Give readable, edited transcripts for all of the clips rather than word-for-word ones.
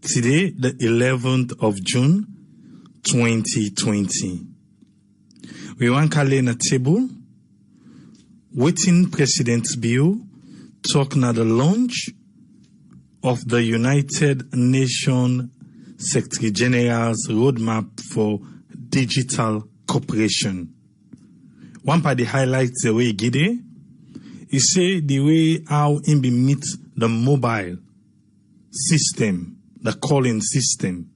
Today, the 11th of June, 2020. We want to lay on a table, waiting President's bill, talking at the launch of the United Nations Secretary General's roadmap for digital cooperation. One part of the highlights the way he get it, he say the way how he be meet the mobile system, the calling system,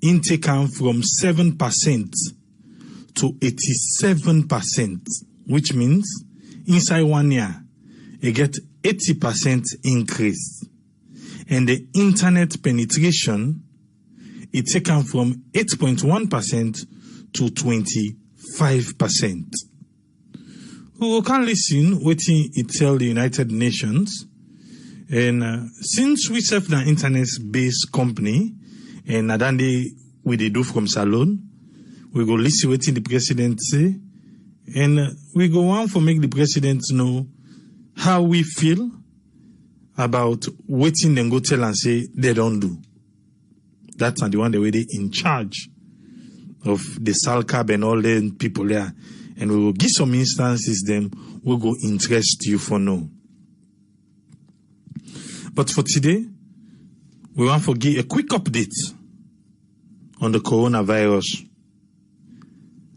intake from 7% to 87%, which means inside 1 year, you get 80% increase. And the internet penetration, it taken from 8.1% to 25%. We can listen what it tell the United Nations. And since we serve the internet-based company, and adande we they do from Salon, we go listen what the president say, and we go on for make the president know how we feel about waiting then go tell and say they don't do. That's the one the way they in charge of the SALCAB and all the people there. And we will give some instances them will go interest you for no. But for today, we want to give a quick update on the coronavirus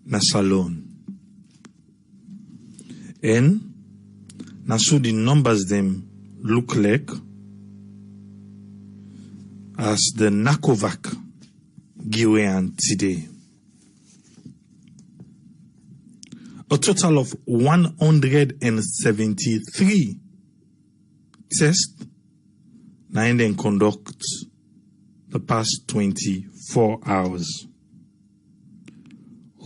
na Salon. And na so the numbers them look like as the NACOVAC giveaway today. A total of 173 tests now then conduct the past 24 hours.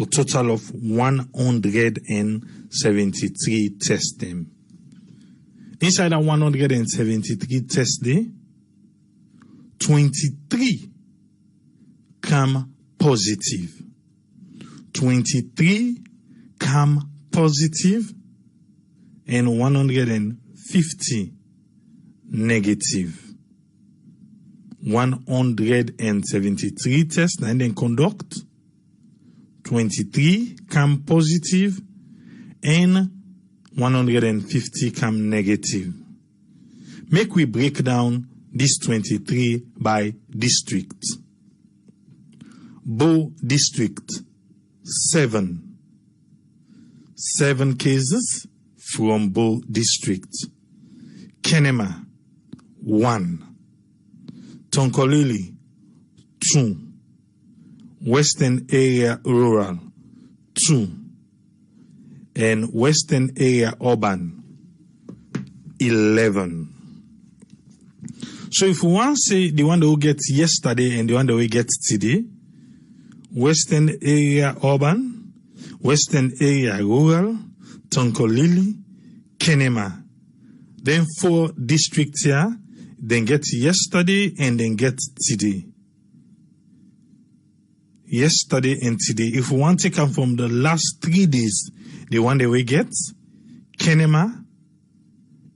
A total of 173 tests them. Inside that 173 tests day, 23 come positive. 23 come positive and 150 negative. 173 tests and then conduct, 23 come positive and 150 come negative. Make we break down this 23 by district. Bo district, 7 cases from Bo district. Kenema, 1. Tonkolili, 2. Western area rural, 2. And western area urban, 11. So if we want to say the one that we get yesterday and the one that we get today, western area urban, western area rural, Tonkolili, Kenema. Then 4 districts here, then get yesterday and then get today. Yesterday and today. If we want to come from the last 3 days, the one that we get, Kenema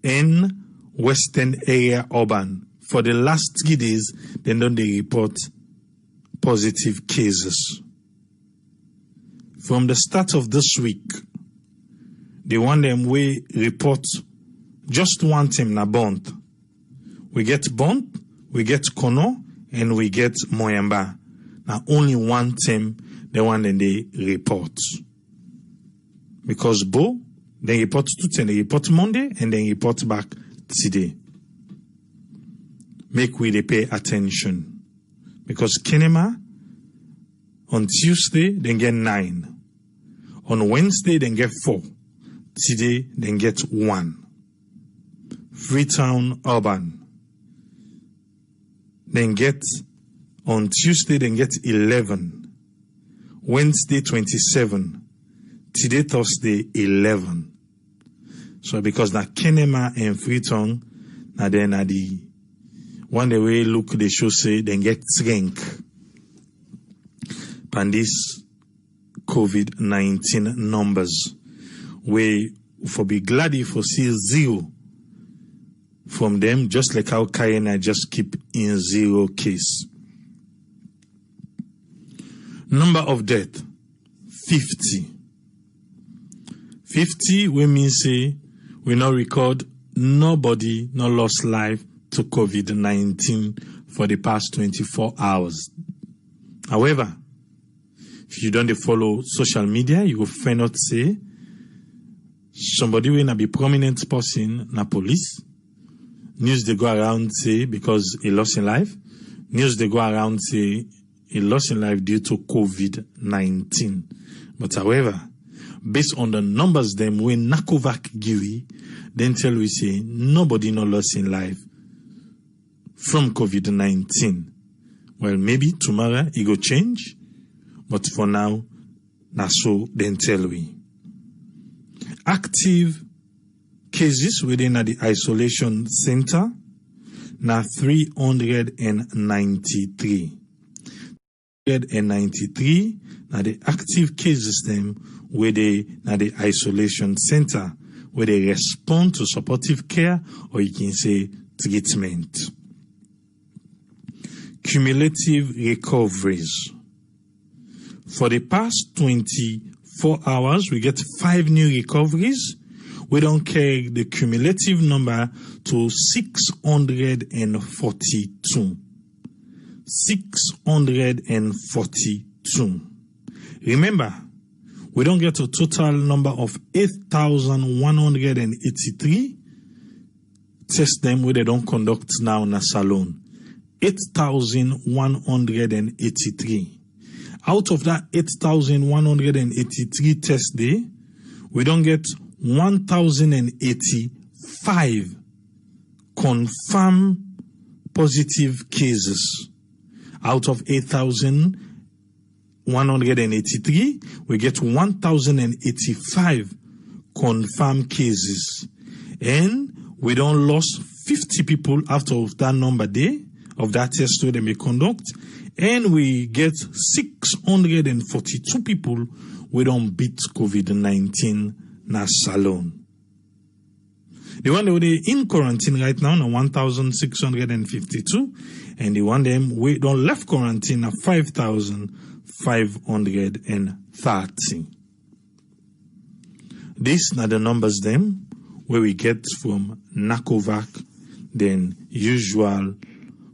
and western area urban. For the last 3 days, then don't they report positive cases. From the start of this week, the one them we report just one team na Bond. We get Bond, we get Kono, and we get Moyamba. Now only one team, the one that they report. Because Bo, they report today, they report Monday, and then report back today. Make we they pay attention. Because Kenema, on Tuesday, they get 9. On Wednesday, they get 4. Today, they get 1. Freetown Urban. Then get, on Tuesday, they get 11. Wednesday, 27. Today, Thursday, 11. So because na Kenema and Freetown, na then na the one the way look they show say they get strength. And this COVID-19 numbers, we for be glad if we see 0 from them, just like how Kayena just keep in 0 case. Number of death, 50. 50, we mean say, we not record nobody not lost life to COVID-19 for the past 24 hours. However, if you don't follow social media, you will find out say, somebody will not be prominent person na police. News they go around say because he lost his life. News they go around say he lost his life due to COVID-19. But however, based on the numbers them when Nakovac Giri, then tell we say nobody no lost in life from COVID-19. Well, maybe tomorrow it go change, but for now, na so then tell we. Active cases within the isolation center, na 393. 393 na the active cases them where they na the isolation center where they respond to supportive care or you can say treatment. Cumulative recoveries. For the past 24 hours, we get 5 new recoveries. We don't carry the cumulative number to 642. 642. Remember, we don't get a total number of 8,183 tests them where they don't conduct now in a salon. 8,183. Out of that 8,183 test day, we don't get 1,085 confirmed positive cases. Out of 8,183, we get 1,085 confirmed cases. And we don't lost 50 people after that number day of that test they may conduct. And we get 642 people we don't beat COVID-19 na salon. The one that they in quarantine right now, 1,652, and the one them we don't left quarantine at 5,530. These are the numbers them where we get from Nakovac, then usual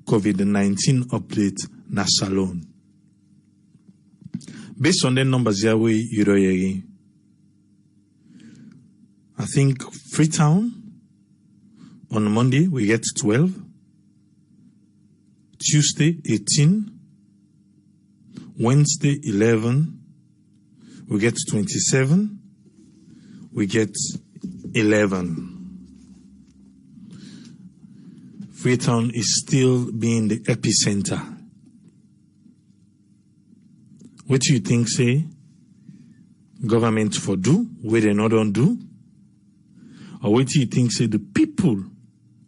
COVID-19 update na salon. Based on the numbers here, I think Freetown on Monday we get 12, Tuesday 18, Wednesday 11, we get 27, we get 11. Freetown is still being the epicenter. What do you think, say, government for do, where they not don't do? Or what do you think, say, the people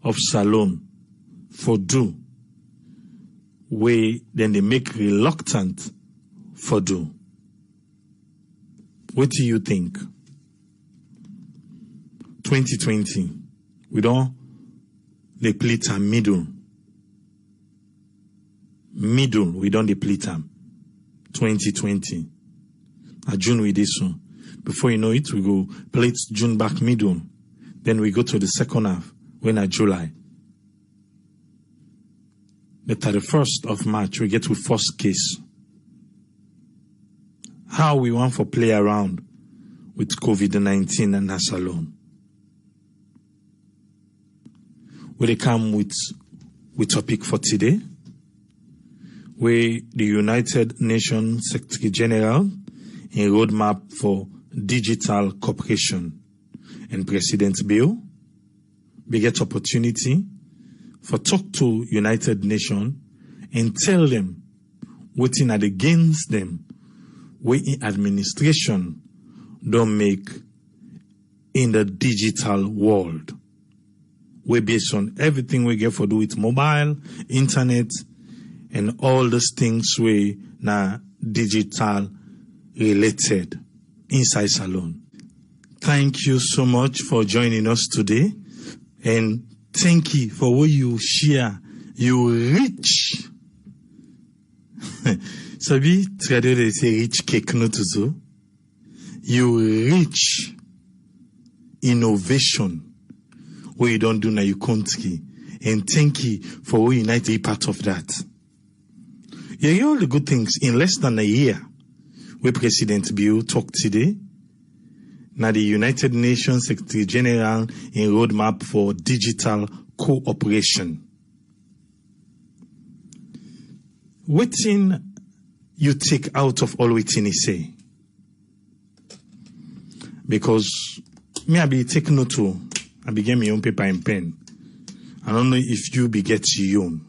of Salon for do, where then they make reluctant for do? What do you think? 2020, we don't, they play time middle. Middle, we don't play time. 2020. June we did so. Before you know it, we go play June back middle. Then we go to the second half, when at July. The 31st of March, we get to first case. How we want for play around with COVID-19 and us alone. Will they come with topic for today? Where the United Nations Secretary General in roadmap for digital cooperation and President Bill, we get opportunity for talk to United Nations and tell them what in against them where in administration don't make in the digital world. We based on everything we get for do with mobile, internet, and all those things we na digital related inside Salon. Thank you so much for joining us today. And Thank you for what you share. You reach. Sabi, traduire say reach cake no to so. You reach innovation what you don't do na your country. And thank you for what United be part of that. You hear all the good things in less than a year. Where President Bill talked today. Now the United Nations Secretary General in roadmap for digital cooperation. What thing you take out of all what he say? Because me I be take note to, I be get my own paper and pen. I don't know if you be get your own.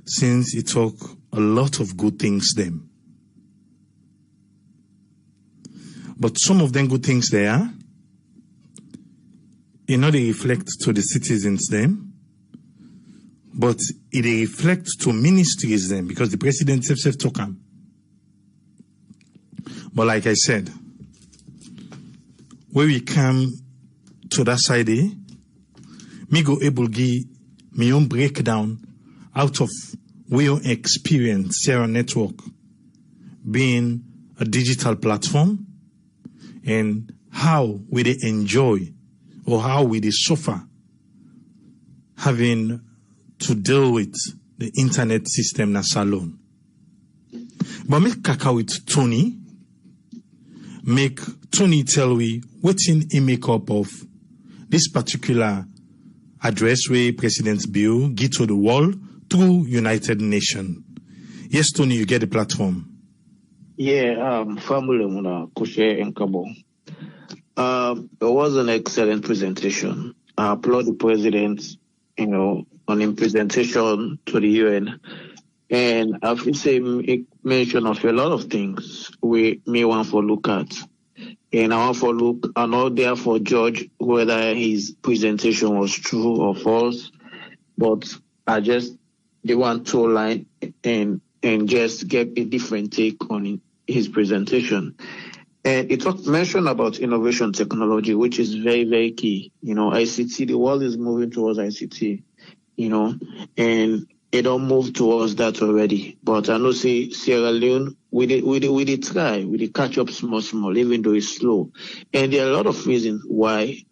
Since he talk a lot of good things them. But some of them good things there, they reflect to the citizens them, but it reflect to ministries them because the president himself took them. But like I said, when we come to that side, me go able give me own breakdown out of we own experience Sierra Network being a digital platform and how we they enjoy or how we they suffer having to deal with the internet system na salon. But make kaka with Tony, make Tony tell we what's in a makeup of this particular address where President Bill give to the world through United Nations. Yes, Tony, you get the platform. Yeah, family muna Kushe and Kabo. It was an excellent presentation. I applaud the president, on his presentation to the UN. And I've say mention of a lot of things we may want to look at. And I want to look and not therefore judge whether his presentation was true or false. But I just they want to line and just get a different take on his presentation. And it mentioned about innovation technology, which is very, very key. ICT, the world is moving towards ICT, and it don't move towards that already. But I know say Sierra Leone, we did try, we did catch up small, even though it's slow. And there are a lot of reasons why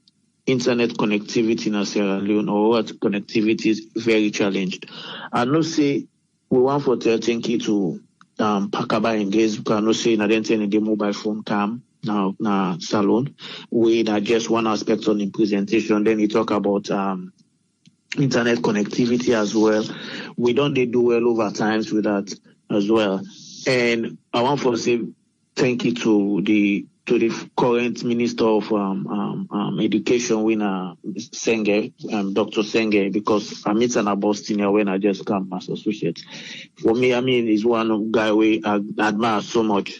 internet connectivity in Sierra Leone or what connectivity is very challenged. I know say we want for thank you to Pakaba engage because no say na the mobile phone cam na salon. We that just one aspect on the presentation. Then he talk about internet connectivity as well. We don't do well over times with that as well. And I want to say thank you to the current Minister of Education, winner Senge, Dr. Senge, because I'm in Boston here when I just come as associate. For me, he's one guy we admire so much,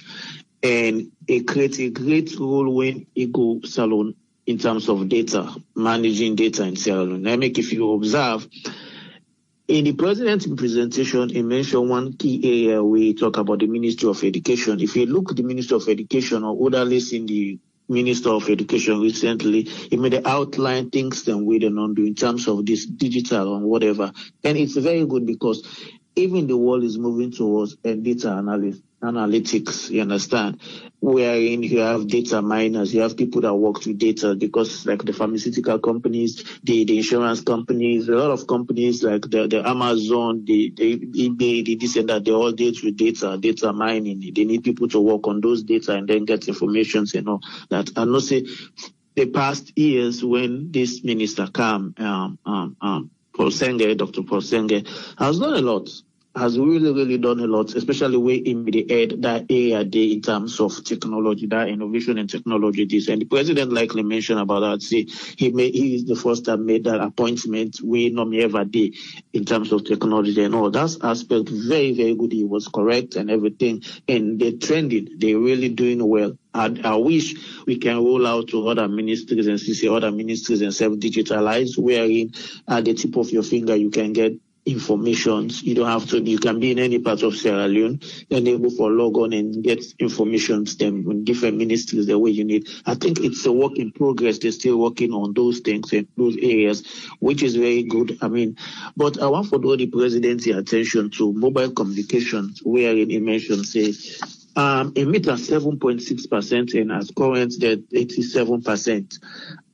and it creates a great role when he go salon in terms of data, managing data in Sierra Leone. If you observe, in the president's presentation, he mentioned one key area where he talk about the Ministry of Education. If you look at the Ministry of Education or orderlies in the Minister of Education recently, he made an outline things that we don't do in terms of this digital and whatever. And it's very good because even the world is moving towards a data analytics, you understand, wherein you have data miners, you have people that work with data because like the pharmaceutical companies, the insurance companies, a lot of companies like the Amazon, the eBay, the this and that, they all deal with data mining. They need people to work on those data and then get information, that. I know say the past years when this minister came, Paul Senge, Dr. Paul Senge, has done a lot. Has really done a lot, especially way in the head that area day in terms of technology, that innovation and technology. This and the president likely mentioned about that. See, he is the first that made that appointment we normally ever did in terms of technology and all. That aspect very, very good. He was correct and everything, and they trending. They really doing well. I wish we can roll out to other ministries and see other ministries and self-digitalize, wherein at the tip of your finger you can get informations. You don't have to, you can be in any part of Sierra Leone, then able to log on and get information from different ministries the way you need. I think it's a work in progress. They're still working on those things in those areas, which is very good. I mean, but I want to draw the presidency attention to mobile communications, wherein he mentioned, say, emit at 7.6% and as current that 87%.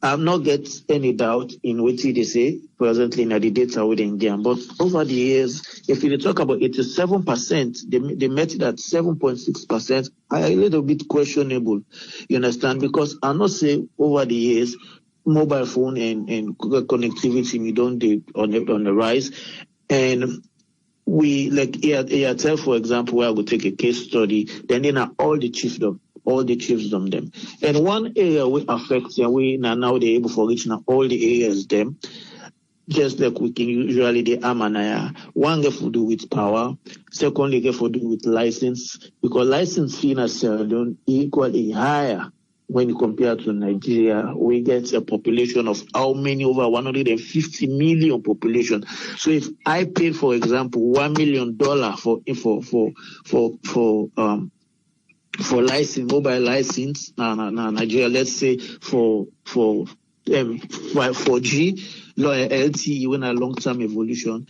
I'm not get any doubt in what they say presently in the data within game. But over the years, if you talk about 87%, they met it at 7.6%, are a little bit questionable. You understand? Because I not say over the years, mobile phone and connectivity we don't do on the rise. And we like Airtel, for example, where I would take a case study, then are all the chiefdom them. And one area we affect we now they're able to reach now all the areas them. Just like we can usually the Amanaya. One get to do with power, secondly get to do with license, because license fee in Sierra Leone equally higher. When you compare to Nigeria, we get a population of how many? Over 150 million population. So if I paid, for example, $1 million for license, mobile license, Nigeria, let's say for 4G, LTE, when a long-term evolution,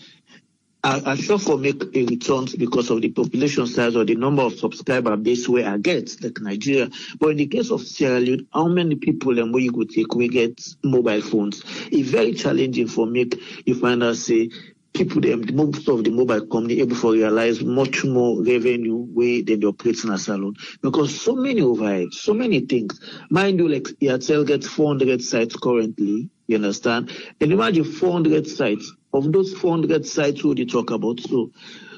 I sure for make a return because of the population size or the number of subscriber base where I get, like Nigeria. But in the case of Sierra Leone, how many people and where you could take, we get mobile phones? It's very challenging for me. You find out, say, people, most of the mobile company able to realize much more revenue way than the operating a salon. Because so many overheads, so many things. Mind you, like Airtel gets 400 sites currently, you understand? And imagine 400 sites. Of those 400 sites who they talk about, so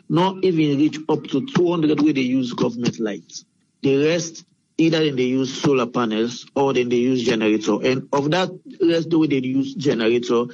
not even reach up to 200 where they use government lights. The rest, either then they use solar panels or then they use generator. And of that rest, the way they use generator,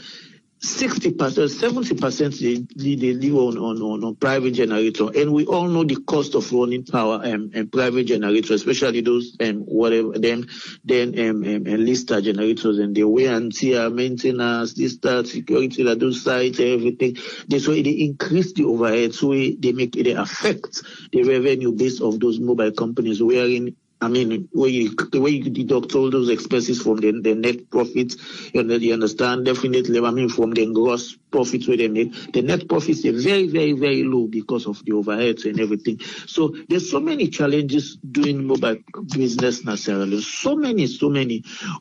60%, 70% they live on private generator. And we all know the cost of running power and private generator, especially those whatever then Lister generators and the wear and tear, maintenance, this, that, security, that those sites, everything. So they increase the overhead, so they affect the revenue base of those mobile companies, wherein where you deduct all those expenses from the net profits, you understand, definitely, from the gross profits where they make, the net profits are very, very, very low because of the overheads and everything. So there's so many challenges doing mobile business in Sierra Leone. So many.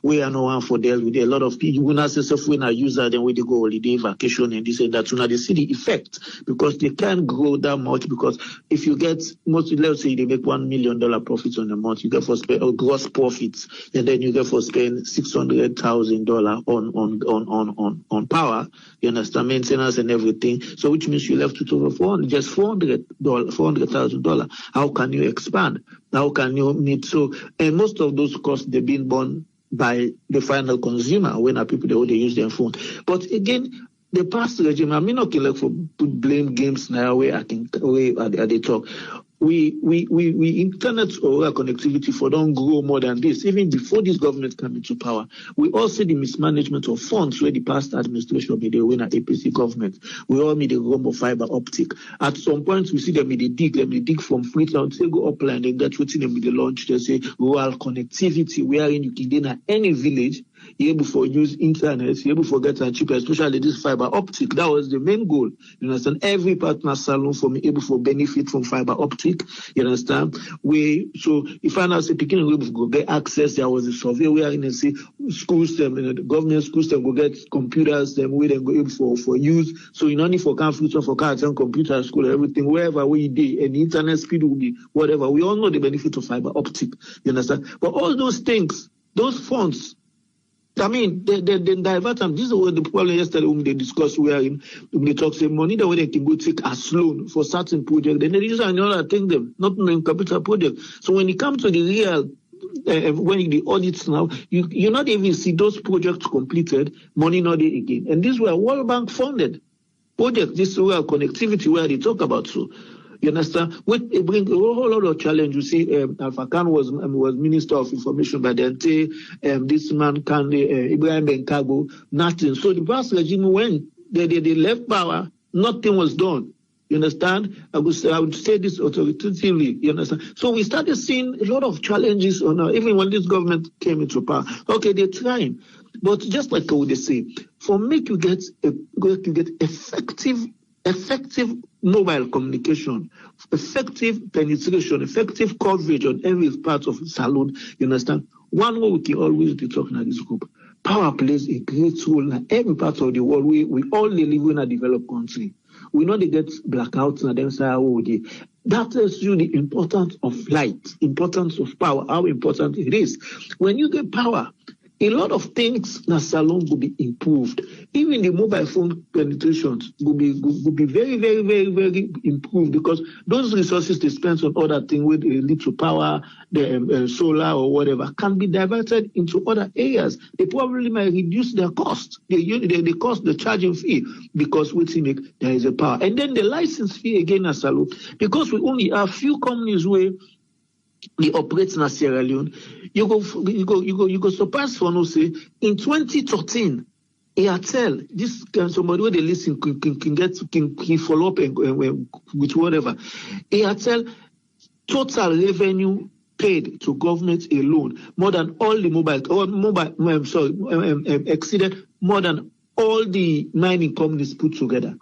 We are no one for deal with a lot of people. When I say when I use that, then we go holiday, vacation, and this and that. So now they see the effect because they can't grow that much. Because if you get let's say they make $1 million profits on a month, you get for spend gross profits, and then you get for spend $600,000 on power. You understand, maintenance and everything. So which means you left with over $400,000. How can you expand? How can you meet? So, and most of those costs they've been borne by the final consumer when are people they use their phone. But again, the past regime, I mean, okay, like for blame games now where they talk. We internet or connectivity for don't grow more than this. Even before this government came into power, we all see the mismanagement of funds where the past administration made the winner APC government. We all made the room of fiber optic. At some point, we see them in the dig from Freetown, they go upland and get waiting them with the launch. They say rural connectivity, wherein you can get at any village. You're able to use internet, you're able to get it cheaper, especially this fiber optic. That was the main goal. You understand? Every partner salon for me able to benefit from fiber optic. You understand? So if I now say picking able to go get access, there was a survey where in say schools them, the government schools them go get computers, them where they go able for use. So you don't need for future for cards and computer school, everything, wherever we did, and internet speed will be whatever. We all know the benefit of fiber optic. You understand? But all those things, those funds, I mean, they divert them. This is what the problem yesterday when they discussed when they talk say money the way they can go take as loan for certain project. Then they use another thing them, not in capital project. So when it comes to the real when the audits now, you not even see those projects completed, money not there again. And these were World Bank funded projects. This rural connectivity where they talk about. So you understand? It brings a whole lot of challenge. You see, Alpha Khan was Minister of Information by then. This man, Ibrahim Benkago, nothing. So the past regime, when they left power, Nothing was done. You understand? I would say this authoritatively. You understand? So we started seeing a lot of challenges on even when this government came into power. Okay, they're trying, but just like I would say, for make you get effective mobile communication, effective penetration, effective coverage on every part of the saloon. You understand? One way we can always be talking at this group. Power plays a great role in every part of the world. We all live in a developed country. We know they get blackouts and then say, oh, that tells you the importance of light, importance of power, how important it is. When you get power, a lot of things in a salon will be improved. Even the mobile phone penetrations will be very, very, very, very improved, because those resources they spend on other things with lead to power, the solar or whatever, can be diverted into other areas. They probably might reduce their cost, the cost, the charging fee, because there is a power. And then the license fee again as salon, because we only have few companies where they operate in Sierra Leone. You go surpass for no say in 2013. Airtel, this somebody where they listen can follow up with whatever. Airtel total revenue paid to government alone more than all the exceeded more than all the mining companies put together.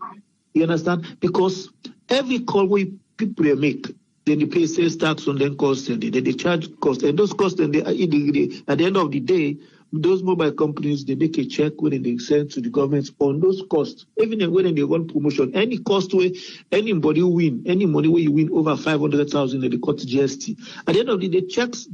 You understand? Because every call we people they make, then they pay sales tax on them costs, and they charge costs, and those costs, and at the end of the day, those mobile companies, they make a check when they send to the government on those costs. Even when they run promotion, any cost where anybody win, any money where you win over 500,000, they cut GST. At the end of the day, checks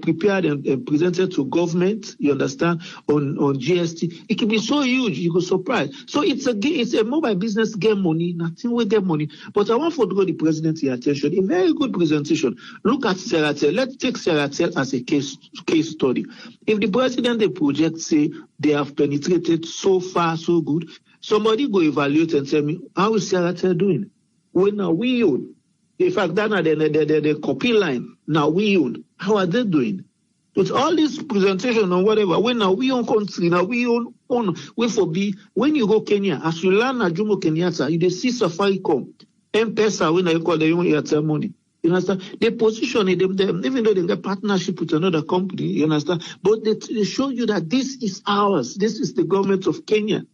prepared and presented to government, you understand, on GST. It can be so huge, you go surprised. So it's a mobile business get money, nothing will get money. But I want to draw the president's attention. A very good presentation. Look at Serratel. Let's take Serratel as a case study. If the president, the project say they have penetrated so far, so good, somebody go evaluate and tell me, how is Serratel doing? When are we own? In fact, that are the copy line. Now we own. How are they doing? With all this presentation or whatever, when now we own country, now we own, when you go Kenya, as you learn at Jomo Kenyatta, you see Safaricom, M-Pesa, when I call the Airtel money. You understand? They position them, even though they get partnership with another company, you understand? But they show you that this is ours. This is the government of Kenya.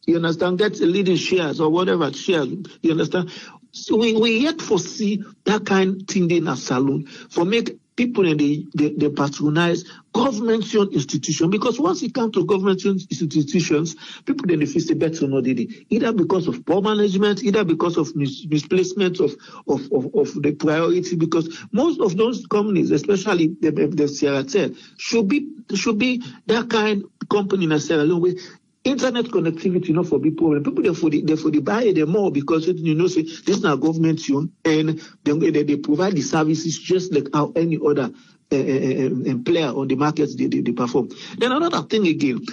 You understand? Get the leading shares or whatever shares. You understand? So we yet foresee that kind of thing in a saloon for make people and they patronize government-owned institutions, because once it comes to government-owned institutions, people then feel they better not did it, either because of poor management, either because of misplacement of the priority, because most of those companies, especially the Serratel, should be that kind of company in a Sierra Leone where internet connectivity not for big problem. People they for the buy them more, because you know say this is now government owned, and they provide the services just like how any other player on the markets they perform. Then another thing again,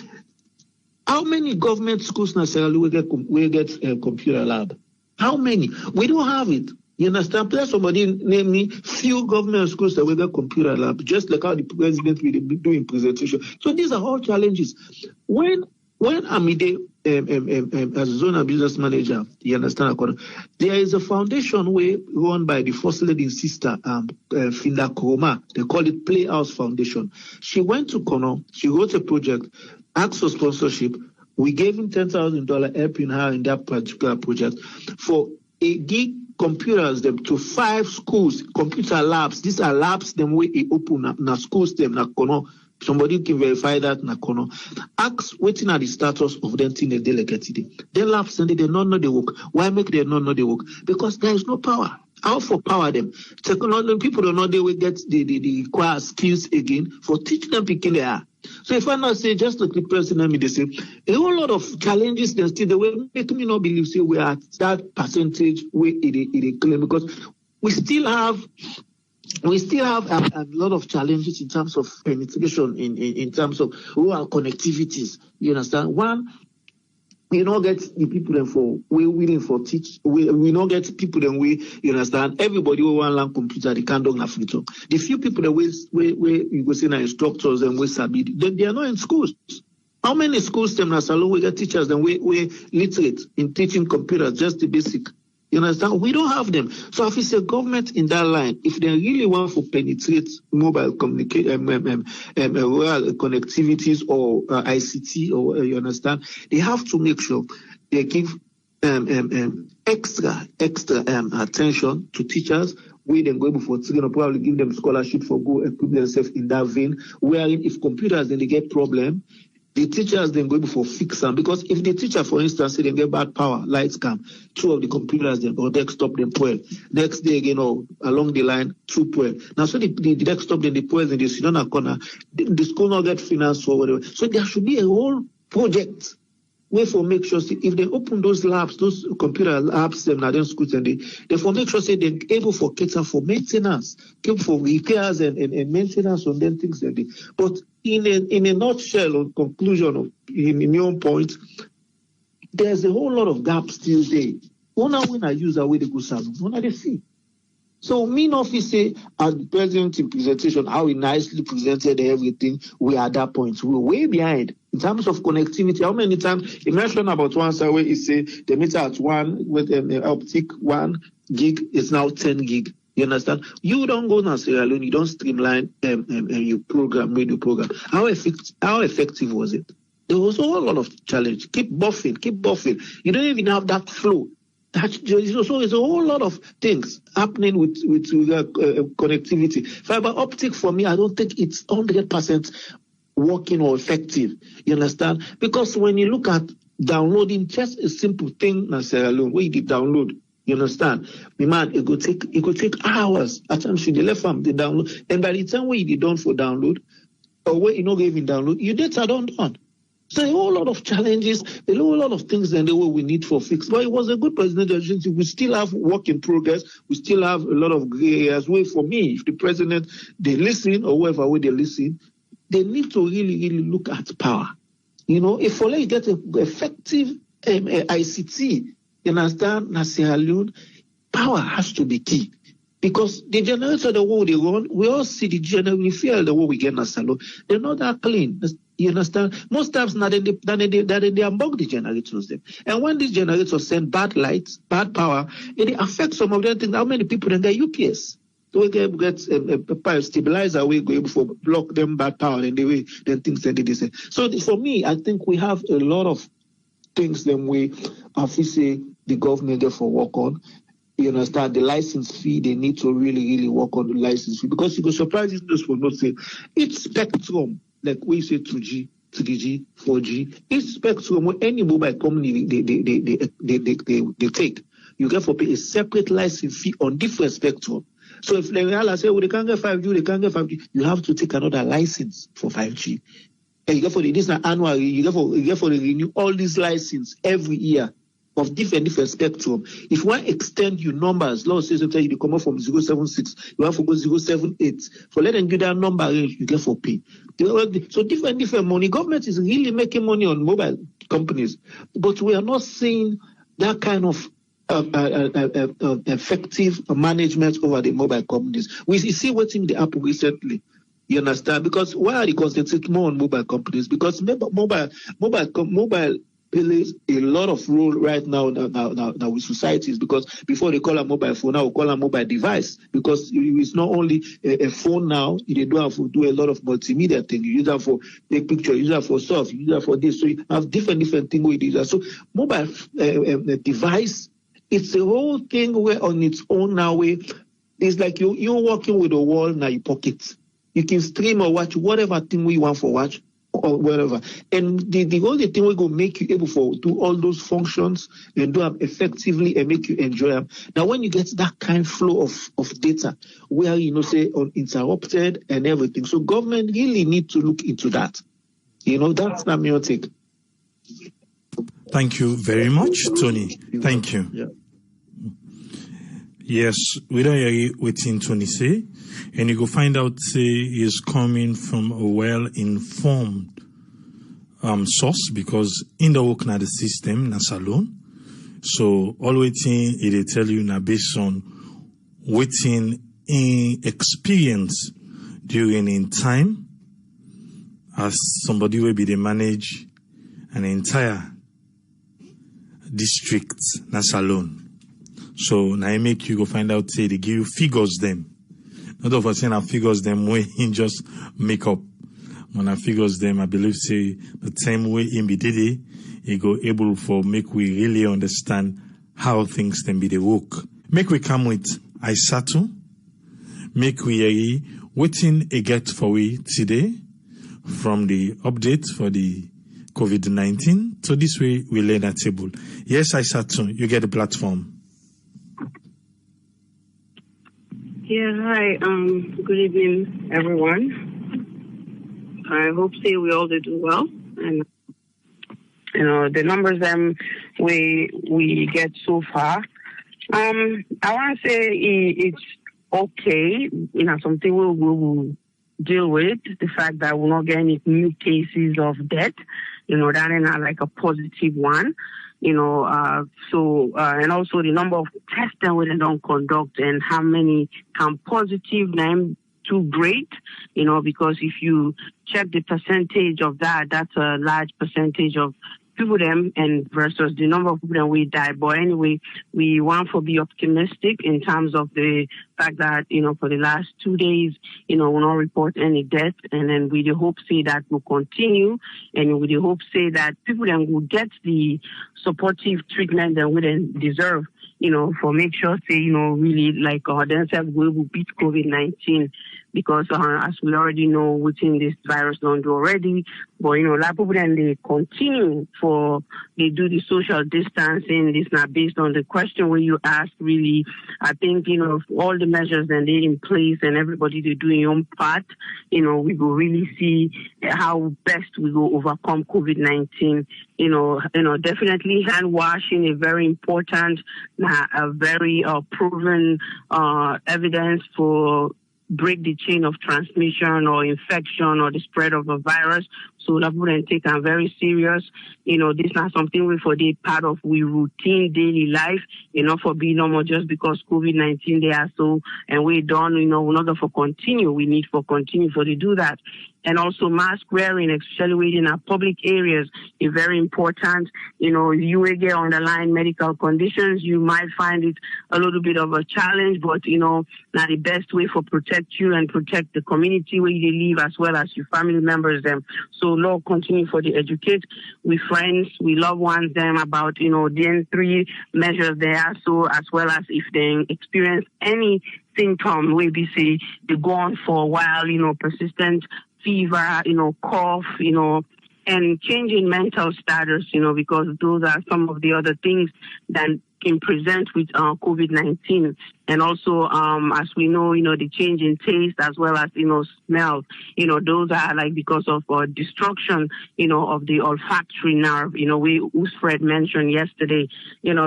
how many government schools in Sierra Leone will get computer lab? How many? We don't have it. You understand? Please somebody name me few government schools that will get computer lab, just like how the president will be doing presentation. So these are all challenges. When Amide, as a zonal business manager, you understand, there is a foundation run by the First Lady's sister, Finda Kuroma. They call it Playhouse Foundation. She went to Kono, she wrote a project, asked for sponsorship. We gave him $10,000, helping her in that particular project for a gig computers them to 5 schools, computer labs. These are labs them where they open na schools them na Kono. Somebody can verify that na Kono. Ask waiting at the status of them thing they delegate today. They labs and they don't know the work. Why make they not know the work? Because there is no power. How for power them? Technology people don't know they will get the required skills again for teach them picking they are. So if I now say just like the president me they say a whole lot of challenges then still they will make me not believe say we are at that percentage where it claim, because we still have a lot of challenges in terms of penetration, in terms of rural connectivities. You understand? One, we don't get the people then for we willing for teach. We don't get people then you understand. Everybody will want learn computer. They can't do nothing. The few people that we go see na instructors and we sabi, they are not in schools. How many schools them na salon we get teachers then we literate in teaching computers, just the basic. You understand? We don't have them. So if it's a government in that line, if they really want to penetrate mobile connectivities or ICT, or you understand, they have to make sure they give extra attention to teachers. We then go able for probably give them scholarship for go equip themselves in that vein. Wherein if computers then they get problem, the teachers then go able for fix them. Because if the teacher, for instance, say they get bad power, lights come, two of the computers then or desktop then spoil. Next day again, or along the line, two spoil. Now so the desktop then the spoil and they sit on a corner, the school not get finance or whatever. So there should be a whole project way for make sure if they open those labs, those computer labs, them now then schools and they for make sure they're able for cater for maintenance, able for repairs and maintenance on them things like that. But in a nutshell, or conclusion of in your point, there's a whole lot of gaps still there. When I use a way to go salon, when they see. So me not say as the president in presentation, how he nicely presented everything, we are at that point. We're way behind. In terms of connectivity, how many times he mentioned about one side where he say the meter at one with optic 1 gig is now 10 gig. You understand? You don't go now Sierra Leone, you don't streamline your program, radio program. How effective was it? There was a whole lot of challenge. Keep buffing. You don't even have that flow. So it's a whole lot of things happening with connectivity. Fiber optic for me, I don't think it's 100% working or effective. You understand? Because when you look at downloading, just a simple thing, Sierra Leone, where you did download, you understand? Man, it could take hours. At times you left from the download, and by the time when you did done for download, or when you not even download, your data done. So a whole lot of challenges, a whole lot of things and the way we need for fix. But it was a good presidential. We still have work in progress. We still have a lot of gray areas. Where for me, if the president, they listen or whoever way they listen, they need to really look at power. You know, if you get an effective ICT, you understand, na Sierra Leone, power has to be key. Because the generator, the way they run, we all see the generator, we feel the way we get in Sierra Leone, they're not that clean. You understand? Most times now they unbug the generators them. And when these generators send bad lights, bad power, it affects some of them things. How many people then get UPS? So we get a power stabilizer, we go able to block them bad power and the way then things that they say. So for me, I think we have a lot of things that we have to say the government therefore work on. You understand? The license fee, they need to really work on the license fee. Because you go surprise those will not say it's spectrum. Like we say 2G, 3G, 4G, each spectrum where any mobile company they take, you get for pay a separate license fee on different spectrum. So if they say, well, they can't get 5G, they can't get 5G, you have to take another license for 5G. And you get for this annual, you get for the renew all these license every year of different spectrum. If one extend your numbers, let's say sometimes you come up from 076, you have to go 078. For let them give that number range, you get for pay. So different money. Government is really making money on mobile companies, but we are not seeing that kind of effective management over the mobile companies. We see what's in the Apple recently. You understand? Because why are they concentrating more on mobile companies? Because mobile plays a lot of role right now with societies, because before they call a mobile phone, now we call a mobile device, because it's not only a phone now, you do have to do a lot of multimedia things. You use that for take picture, you use that for surf, you use that for this. So you have different things with it. So mobile device, it's a whole thing where on its own now, it's like you're walking with a wall in your pocket. You can stream or watch whatever thing we want for watch, or whatever. And the only thing we're going to make you able to do all those functions and do them effectively and make you enjoy them. Now, when you get that kind of flow of data where, say uninterrupted and everything. So government really need to look into that. That's my main take. Thank you very much, Tony. Thank you. Yeah. Yes, we don't hear within Tony say, and you go find out say he's coming from a well-informed source, because in the work na the system na salon. So all waiting it tell you na based on waiting in experience during in time as somebody will be the manage an entire district, that's alone. So now I make you go find out, say they give you figures them. Not of us saying I figures them way in just make up. When I figures them, I believe say the same way in BDD, you go able for make we really understand how things can be the work. Make we come with Aisatu. Make we hear waiting a get for we today from the update for the COVID-19. So this way we lay that table. Yes, Aisatu, you get the platform. Yeah, hi. Good evening, everyone. I hope we all do well, and the numbers we get so far. I want to say it's okay. Something we will deal with the fact that we're not getting any new cases of death. That is not like a positive one. And also the number of tests that we don't conduct and how many come positive, them too great, because if you check the percentage of that, that's a large percentage of people them and versus the number of people that we die. But anyway, we want to be optimistic in terms of the fact that, for the last 2 days, we'll not report any death. And then we hope say that will continue. And we hope say that people then will get the supportive treatment that we then deserve, for make sure say, really like themselves we will beat COVID-19. Because as we already know, within this virus don't do already, but a lot of people then they continue they do the social distancing. This not based on the question where you ask. Really, I think all the measures that they in place and everybody they do their own part. We will really see how best we go overcome COVID-19. Definitely hand washing is very important, a very proven evidence for break the chain of transmission or infection or the spread of a virus. So that wouldn't take them very serious. This is not something we for the part of we routine daily life, for being normal just because COVID-19 they are so and we done, we're not going to continue. We need for continue for to do that. And also mask wearing, especially within our public areas, is very important. If you will get underlying medical conditions, you might find it a little bit of a challenge, but not the best way for protect you and protect the community where you live as well as your family members them. So Lord continue for the educate with friends, we loved ones them about the 3 measures there. So as well as if they experience any symptom, we be say they go on for a while, persistent fever, cough, and changing mental status, because those are some of the other things that can present with COVID-19. And also, as we know, the change in taste as well as, smell, those are like because of destruction, of the olfactory nerve, whose Fred mentioned yesterday,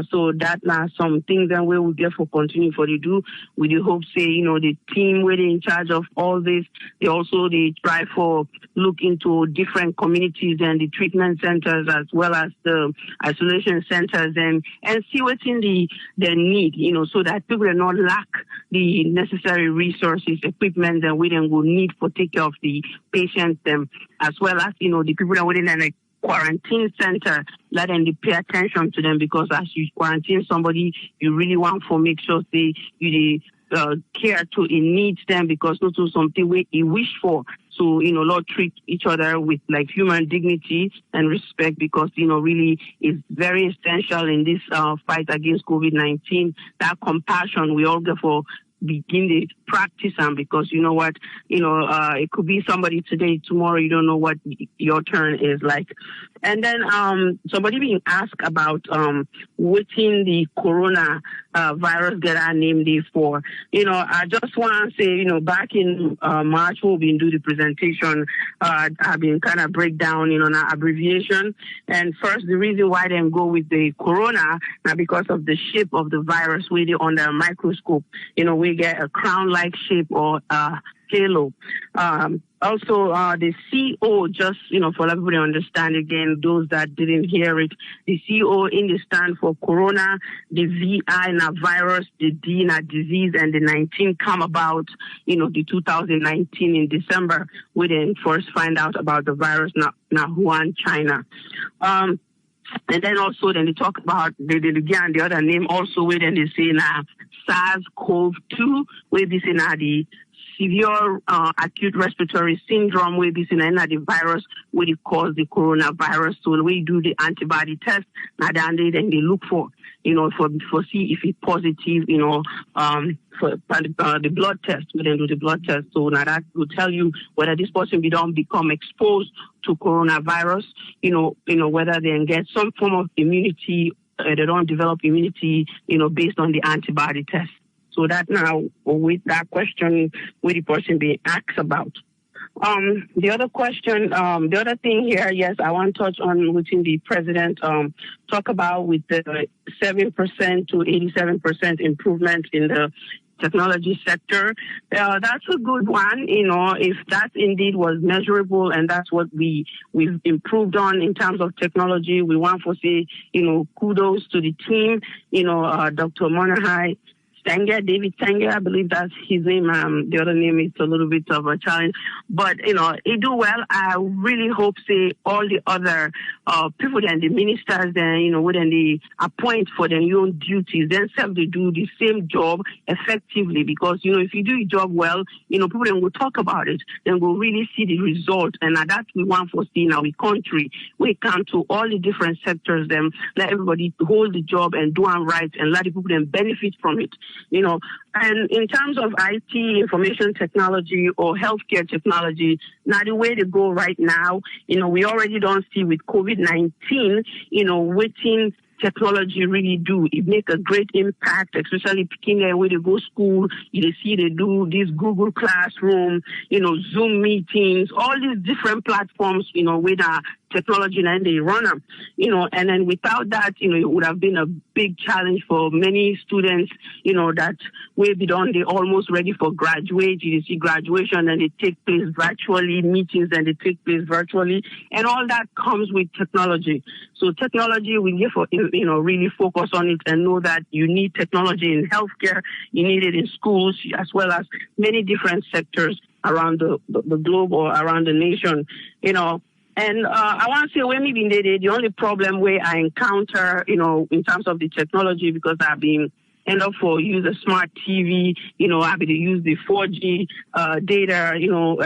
so that are some things that we will get for continue for the do. We do hope, say, the team where they in charge of all this, they try for look into different communities and the treatment centers as well as the isolation centers and see what's in the need, so that people are not lack the necessary resources, equipment that we then will need for take care of the patients, as well as, the people that within a quarantine center, let them pay attention to them because as you quarantine somebody, you really want to make sure you care to in needs them because not to something we wish for. So, Lord, treat each other with like human dignity and respect because, really is very essential in this fight against COVID-19. That compassion we all get for begin to practice them because you know what, it could be somebody today, tomorrow, you don't know what your turn is like. And then somebody being asked about within the corona virus that I named it for. I just want to say, back in March, we've been doing the presentation, I've been kind of break down, an abbreviation. And first, the reason why they go with the corona, now because of the shape of the virus, really under a microscope, we get a crown-like shape or Halo. Also, the CO, just, for everybody to understand again, those that didn't hear it, the CO in the stand for Corona, the VI na virus, the D na disease, and the 19 come about, the 2019 in December, we then first find out about the virus na Wuhan, China. And then also, then they talk about the other name also, where then they say SARS-CoV-2, where they say the severe acute respiratory syndrome, where this is the virus, where it cause the coronavirus. So when we do the antibody test, then they look for, for see if it's positive, for the blood test. We then do the blood test. So now that will tell you whether this person don't become exposed to coronavirus, whether they can get some form of immunity, they don't develop immunity, based on the antibody test. So that now, with that question, with the person being asked about. The other question, the other thing here, yes, I want to touch on within the president talk about with the 7% to 87% improvement in the technology sector. That's a good one, if that indeed was measurable and that's what we've improved on in terms of technology. We want to say, kudos to the team, Dr. Monahai, David Stanger, I believe that's his name. The other name is a little bit of a challenge, but he do well. I really hope say all the other people and the ministers then when they appoint for their own duties, themselves they do the same job effectively, because if you do your job well, people then will talk about it, then we'll really see the result, and that we want for see in our country. We come to all the different sectors, then let everybody hold the job and do it right, and let the people then benefit from it. And in terms of IT, information technology or healthcare technology, now the way to go right now, we already don't see with COVID-19, waiting technology really do. It make a great impact, especially picking where they go school. You see they do this Google Classroom, Zoom meetings, all these different platforms, with technology and they run them, and then without that, it would have been a big challenge for many students, that way beyond they almost ready for graduate. You see graduation and they take place virtually, meetings and they take place virtually, and all that comes with technology. So technology, we need for, really focus on it and know that you need technology in healthcare, you need it in schools, as well as many different sectors around the globe or around the nation, And I want to say, when we been there, the only problem where I encounter, in terms of the technology, because I've been end up for use a smart TV, I've been to use the 4G data,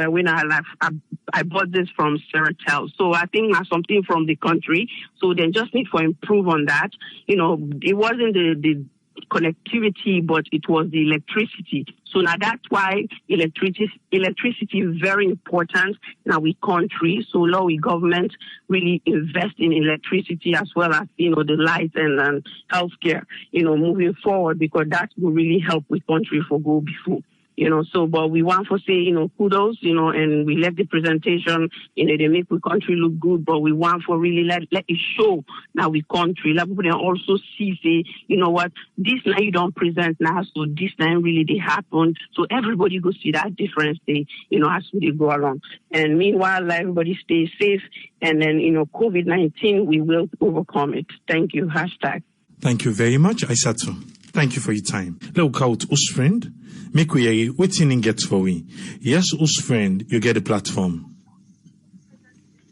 when I bought this from Seratel. So I think that's something from the country. So they just need to improve on that. It wasn't the connectivity, but it was the electricity. So now that's why electricity is very important in our country. So now we government really invest in electricity as well as, the light and healthcare, moving forward, because that will really help with country for go before. But we want to say, kudos, and we let the presentation, they make the country look good, but we want to really let it show now we country. Let people also see, say, what, this now you don't present now, so this time really they happen. So everybody go see that difference, as they go along. And meanwhile, let everybody stay safe. And then, COVID-19, we will overcome it. Thank you. #. Thank you very much, Aissatou. Thank you for your time. Let's go out, us friend. Make we hear what in gets for we. Yes, us friend, you get a platform.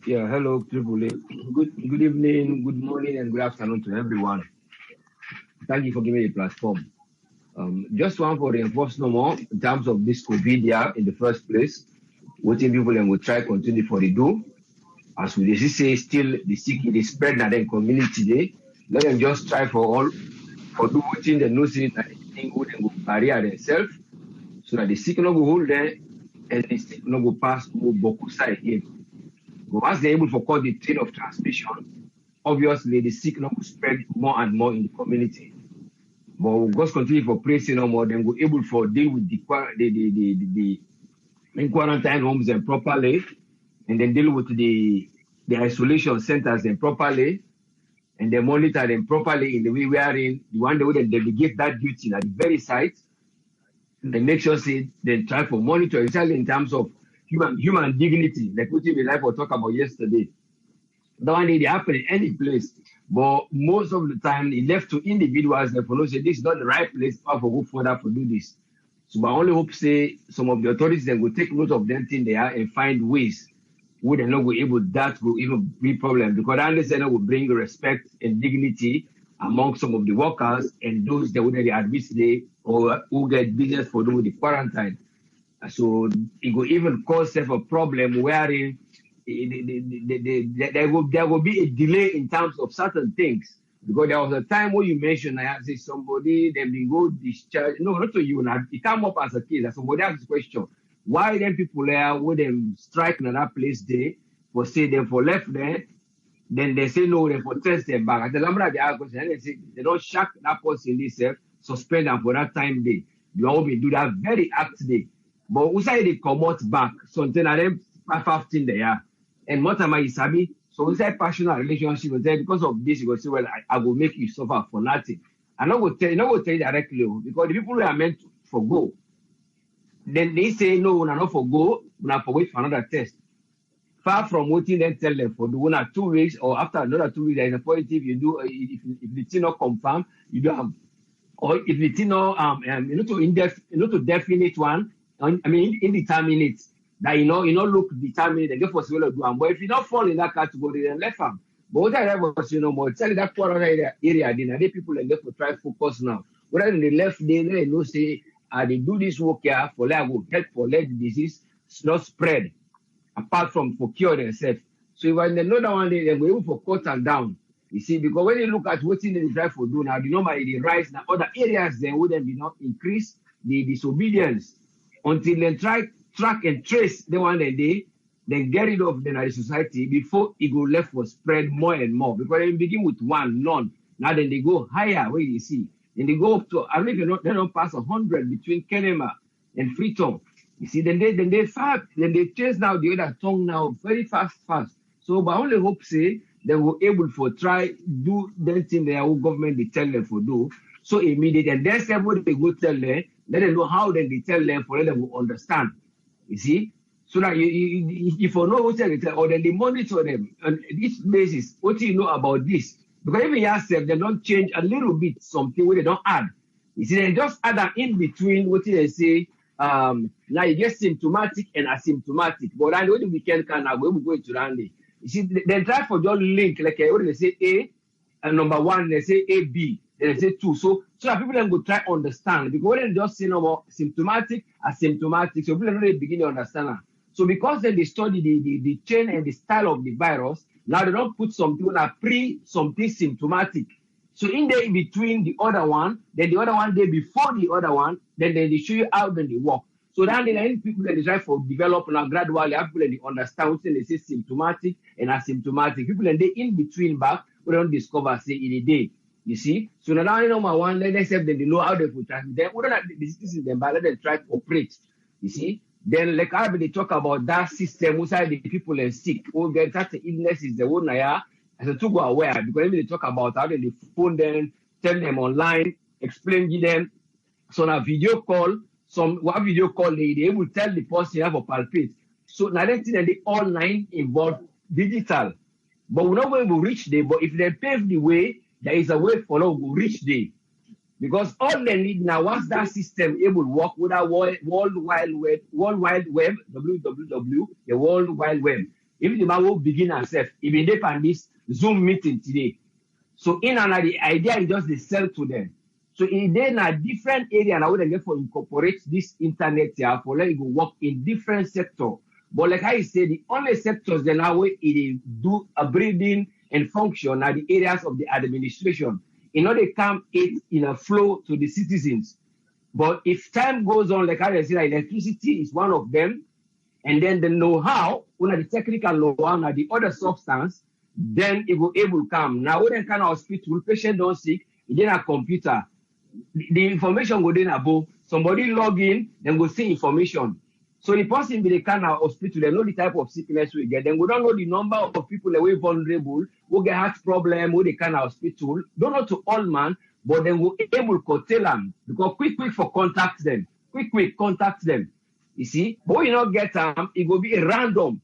Yeah, hello, Tripoli. Good evening, good morning, and good afternoon to everyone. Thank you for giving me a platform. Just want to reinforce no more in terms of this COVID in the first place. What people will try to continue for the do. As we say, still the sick is spread in the community today. Let them just try for do what in the no sin that anything good and go barrier themselves, so that the sick no go hold there and the sick no go pass more boku side again. But once they're able to cut the chain of transmission, obviously the sick no go spread more and more in the community. But we'll just continue for pressing no more, then we're able to deal with the quarantine homes and properly, and then deal with the isolation centers and properly, and then monitor them properly in the way we are in. The one that they delegate that duty at the very site, and make sure say they try for monitor, especially in terms of human dignity, like what we like to talk about yesterday. That one they happen in any place, but most of the time it left to individuals that follow say this is not the right place for go further to do this. So I only hope say some of the authorities then will take note of them thing there and find ways where they not go able that will even be problem, because I understand that will bring respect and dignity among some of the workers and those that would admit they or who get business for doing the quarantine. So it will even cause a problem wherein there will be a delay in terms of certain things. Because there was a time where you mentioned, I say somebody, they been go discharge. No, not to you. Now, it come up as a case. Somebody asked the question, why then people there, would them strike in that place there, for say them for left there, then they say no, they for test them back. At the number of the question, and they say they don't shock that person themselves, suspend them for that time day. You all be do that very act day. But who say they come out back, something and them 15 there. And what am I sabi? So we say passionate relationship with them because of this, you go say, well, I will make you suffer for nothing. I'm not going to tell you directly, because the people who are meant for go, then they say no, we're not for go, we're for wait for another test. Far from waiting, then tell them for do 1 or 2 weeks, or after another 2 weeks, there is a positive. You do if the thing not confirm, you do have, or if the thing not to definite one, I mean indeterminate. That you know look determined and get possible to do them. But if you don't fall in that category, then left them. But what I was more tell that poor area, then the people and get to try focus now. Whether in the left they know say they do this work here for like will help for let the disease not spread apart from for cure themselves. So when they know that one day they go able for cut and down. You see, because when you look at what they try for do now, the number they rise now other areas then wouldn't be not increase the disobedience until they try track and trace the one that they then get rid of the society before it go left for spread more and more. Because they begin with one, none. Now then they go higher where you see. Then they go up to, I mean, they don't pass 100 between Kenema and Freetown. You see, then they chase now the other tongue now very fast. So but I only hope say they were able for try do that thing their own government they tell them for do. So immediate and then somebody they go tell them, let them know how then they tell them for them to understand. You see? So that if you know what they tell, or then they monitor them on this basis, what do you know about this? Because even yourself, they don't change a little bit something where they don't add. You see, they just add that in between what they say, now you get symptomatic and asymptomatic. But then when the weekend can now, when we go to Randy, you see, they try for just link, like when they say A, and number 1, they say A, B, then they say 2. So that people then go try understand. Because when they just say no more symptomatic, asymptomatic, so people don't really begin to understand that. So because then they study the chain and the style of the virus, now they don't put something on a something symptomatic. So in there in between the other one, then the other one day before the other one, then they show you how then they work. So then the people that they try for develop now gradually, people that they understand what they say symptomatic and asymptomatic. People that they in between back, we don't discover say in a day. You see? So now number one, let them say they know how they put transmit. Then we don't have the disease them, but let them try to operate. You see? Then like I they talk about that system inside the people are sick. Oh, get that illness is the one as a to go aware because they talk about how they phone them, tell them online, explain to them. So now video call, one video call they will tell the person you have a palpate. So now that thing the online involved digital. But we're not going to reach there, but if they pave the way, there is a way for us to reach there. Because all they need now, once that system able to work with our World Wide Web, www, the World Wide Web. If the man will begin ourselves, even they can this Zoom meeting today. So in another, the idea is just the sell to them. So in a different area, now they get for incorporate this internet here for let it go work in different sectors. But like I said, the only sectors that now it do a breathing and function are the areas of the administration. In order to come in a flow to the citizens. But if time goes on, like I said, electricity is one of them, and then the know-how, one of the technical know-how, and the other substance, then it will able to come. Now, when kind of hospital, patient don't sick, it then a computer. The information go then above. Somebody log in, then go see information. So the person be the kind of hospital, they know the type of sickness we get. Then we don't know the number of people that are vulnerable, who get heart problem, who they kind of hospital. Don't know to all man, but then we're able to tell them because quick for contact them. quick contact them. You see, but when you not get them, it will be a random.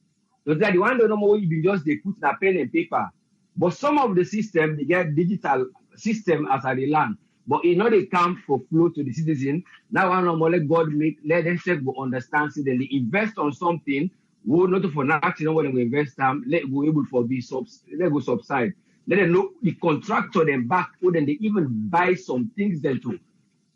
So that the one don't know you be just they put a pen and paper. But some of the system they get digital system as a land. But in order they come for flow to the citizen, now one of let God let them check go understand so then they invest on something. We'll not for nothing when we invest them, let go able for be let go subside. Let them know the contractor them back, or then they even buy some things then too.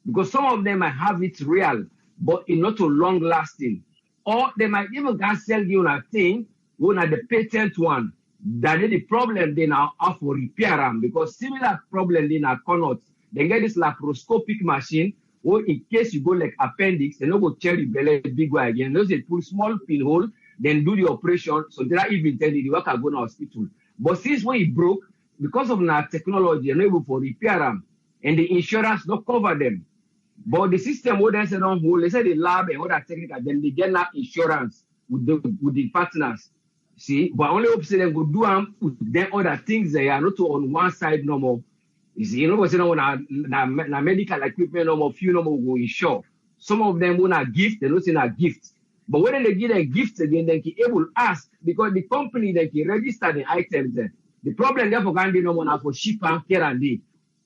Because some of them might have it real, but it's not so long lasting. Or they might even can sell you a thing, one at the patent one. That is the problem they now have for repair them because similar problem they now cannot. They get this laparoscopic machine, or in case you go like appendix, they don't go tear the belly big way again. Those they put small pinhole, then do the operation. So they are even telling the worker go to hospital. But since when it broke, because of our technology, they're not able to repair them, and the insurance not cover them. But the system what they say on hold, they say the lab and other technical, then they get that insurance with the partners. See, but only hope say they go do them with then other things they are not on one side no more. You see, you know what's na medical equipment no more, few no more go insure. Some of them want a gift, they don't say a gift. But when they give a gift again, they can able ask because the company they can register the items there. The problem therefore can be no more for ship and care and day.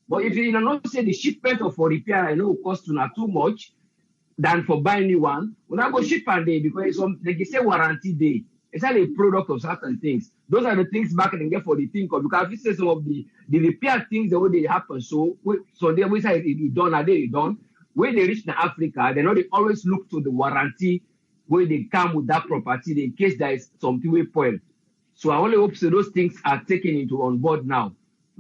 But if you not say the shipment or for repair, I know it costs not too much than for buying new one. When I go ship and day because they say warranty day. It's only a product of certain things. Those are the things back and get for the thing of because if you say some of the repair things the way they happen. So they always say it done, are they done? When they reach in Africa, they know they always look to the warranty where they come with that property in case there is something we spoil. So I only hope so those things are taken into on board now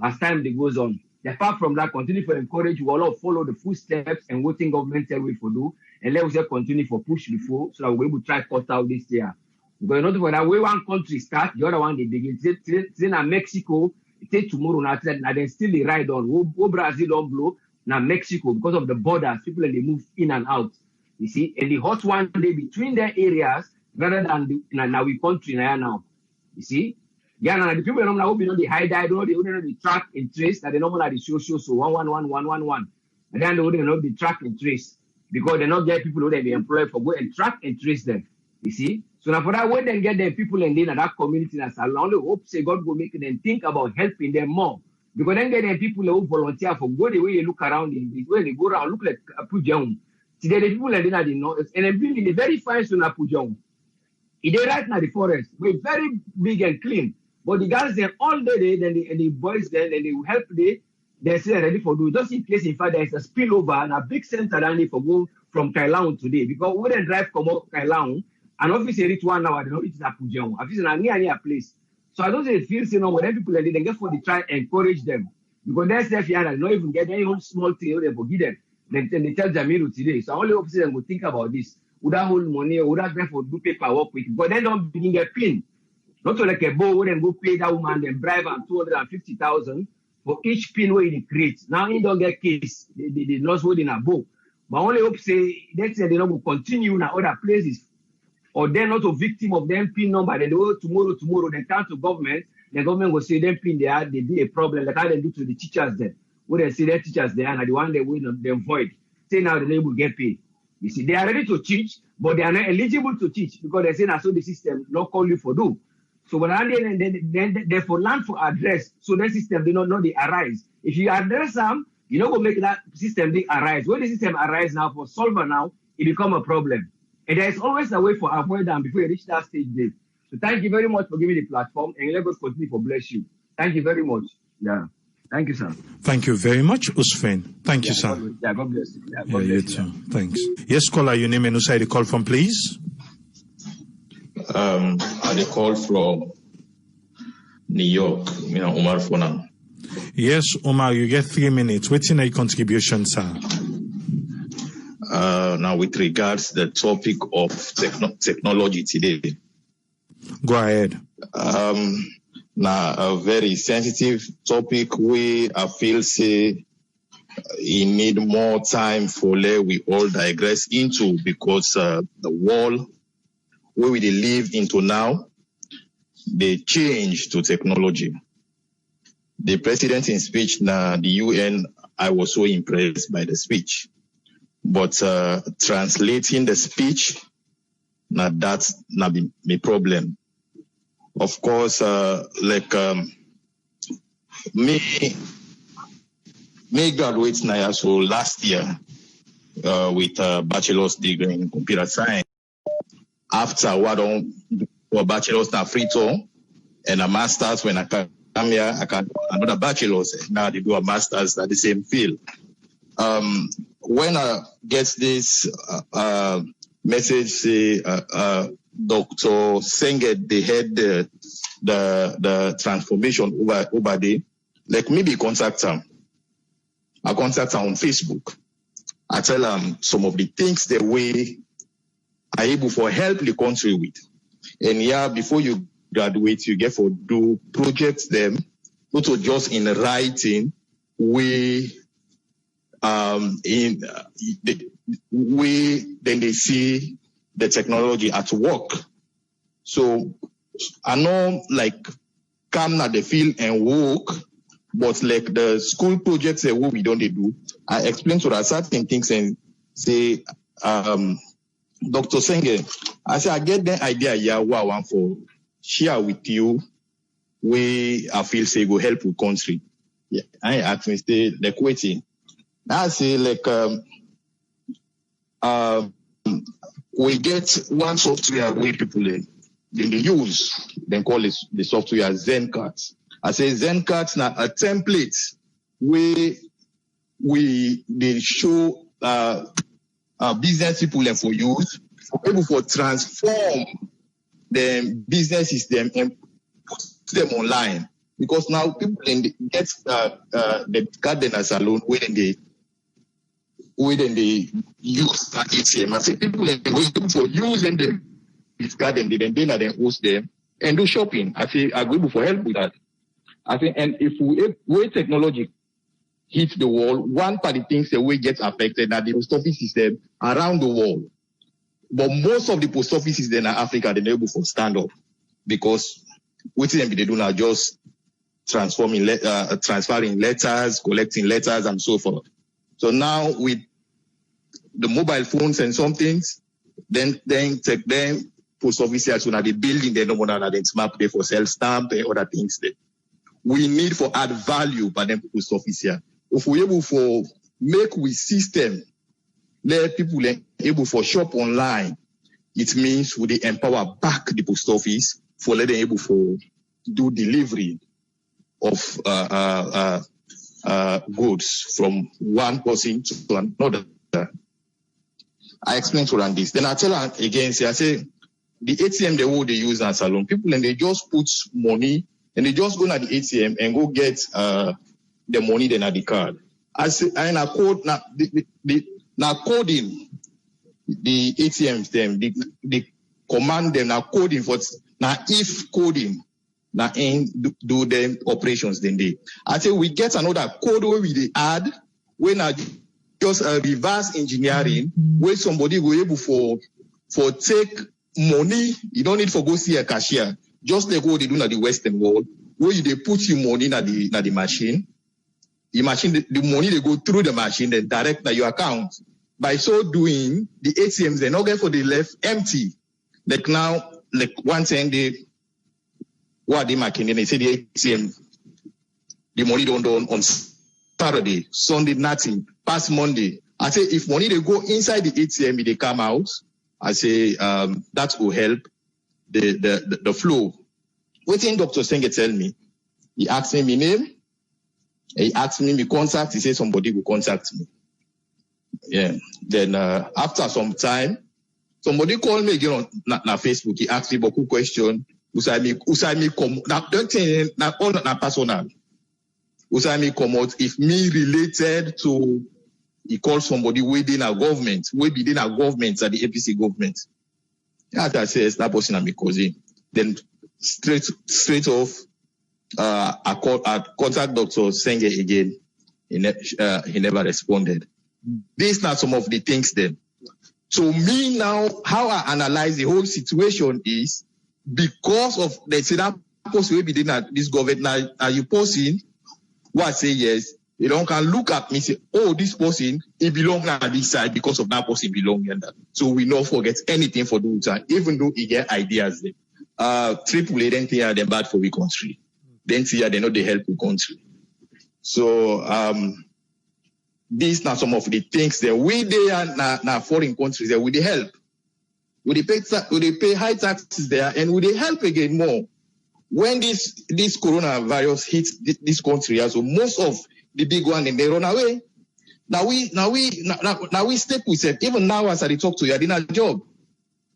as time they goes on. Apart from that, continue to encourage you all to follow the footsteps and what thing government tell we for do, and let us just continue for push before so that we're able to try cut out this year. Because not for that way one country start, the other one they begin. Say now Mexico, take tomorrow now then still they ride on. Wo Brazil don't blow now Mexico because of the borders, people they move in and out. You see, and the hot one day between their areas rather than now we country now. You see. Yeah, now the people don't know the high died, they don't know the track and trace, that they don't know the show so 111. And then they don't know the track and trace because they not get people who they be employed for go and track and trace them. You see? So now for that, when they get the people and then that community, that's I only hope say God will make them think about helping them more. Because then get the people who volunteer for go the way they look around when they go around, look like a Pujong. See, the people and then they know, and then building a very fine soon a Pujong. It is right now the forest, we're very big and clean. But the guys then all day, then the boys then and they will help they say ready for do. Just in case in fact there is a spillover and a big center down there for go from Kailaun today. Because we then drive come out Kailaun and obviously reach 1 hour, they don't reach that Pujong. Obviously near place. So I don't say it feels when people they get for the try encourage them. Because that's their fear not even get any small thing they forgive them. Then they tell Jamiru today. So I only hope them will think about this. Would that hold money or would that drive for do paperwork with? But then don't begin get pin. Not to like a bow where then go pay that woman and bribe her 250,000 for each pin where he creates. Now he don't get case. They lost word in a bow. But only hope say they say they don't go continue in other places. Or they're not a victim of them pin number. Then they go tomorrow, they come to government. The government will say them pin they be a problem. Like how they do to the teachers then. Where they say their teachers there and the one they win them void. Say now they will get paid. You see, they are ready to teach, but they are not eligible to teach because they say now so the system not call you for do. So when they for land for address, so that system they not know they arise. If you address them, you know go make that system they arise. When the system arise now for solver now, it become a problem. And there is always a way for avoid them before you reach that stage there. So thank you very much for giving the platform and let God continue to bless you. Thank you very much. Yeah. Thank you, sir. Thank you very much, Usfin. Thank you, sir. God bless you. God bless you too. Thanks. Yes, caller, your name and who side the call from, please? I call from New York, Omar Fona. Yes, Omar, you get 3 minutes. What's in your contribution, sir? Now, with regards to the topic of technology today. Go ahead. Now, a very sensitive topic I feel say you need more time for we all digress into because the world where we live into now, they change to technology. The president in speech, the UN, I was so impressed by the speech. but translating the speech, now that's not the problem. Of course, me graduate now so last year with a bachelor's degree in computer science. After what on a bachelor's now free tour and a master's. When I come here, I can do another bachelor's. Now they do a master's at the same field. When I get this message, say Dr. Senge, they had the transformation over there. Like maybe contact them. I contact them on Facebook. I tell them some of the things that we are able to help the country with. And yeah, before you graduate, you get to do projects them, not just in writing, then they see the technology at work. So I know like come at the field and work, but like the school projects that what we don't do, I explain to her certain things and say, Dr. Senge, I say I get the idea yeah, what I want for share with you where I feel say go help with country. Yeah, I ask me stay like waiting. I say like we get one software where people they use, then call it the software ZenCards. I say ZenCards now a template where they show business people and for use for able for transform the business system and put them online. Because now people get the gardener salon where they use that ATM. I say people going for using them this garden, then they host them and do shopping. I say I go for help with that. I think, and if we technology hits the wall, one part of the things that we get affected are the post office system around the world. But most of the post offices in Africa, they're able to stand up because what they do now just transferring letters, collecting letters, and so forth. So now with the mobile phones and some things, then post offices when they building, they don't want to smart there for sell stamp and other things there. We need for add value by them post office here. If we're able for make with system, let people able for shop online, it means we empower back the post office for let them able for do delivery of goods from one person to another. I explained to her this. Then I tell her again, I say the ATM they use in salon, people and they just put money and they just go to the ATM and go get the money then at the card. I say I code now now coding the ATMs them the command them now coding for now if coding now in do them operations then they. I say we get another code where we add when I just reverse engineering where somebody go able for take money. You don't need for go see a cashier. Just like what they do in the Western world, where they put your money in the machine. The machine, the money they go through the machine, then direct to your account. By so doing, the ATMs they not get for the left empty. Like now, like one thing what they making, they say the ATM, the money don't on Saturday, Sunday, nothing. Past Monday. I say if money they go inside the ATM, they come out. I say that will help the flow. What thing Dr. Senge tell me? He asked me my name. He asked me my contact. He said somebody will contact me. Yeah. Then after some time, somebody called me again on Facebook. He asked me a question. Usai come. Now don't think na all na personal. Usai come out if me related to. He called somebody within our government, within our government at the APC government. After I says that person and my cousin, then straight off, I contact Dr. Senge again. He never responded. These are some of the things then. So me now, how I analyze the whole situation is because of let's say that post within this government now, are you posting? What I say yes. You don't can look at me and say, oh, this person, he belongs on this side because of that person belonging on that. So we don't forget anything for those time, even though he get ideas there. AAA then think they're bad for the country. Then see they know they help the country. So these are some of the things that we there na foreign countries that we they help. We they pay high taxes there and we they help again more. When this coronavirus hits this country, so most of the big one and they run away. Now we step with it. Even now as I talk to you, I did a job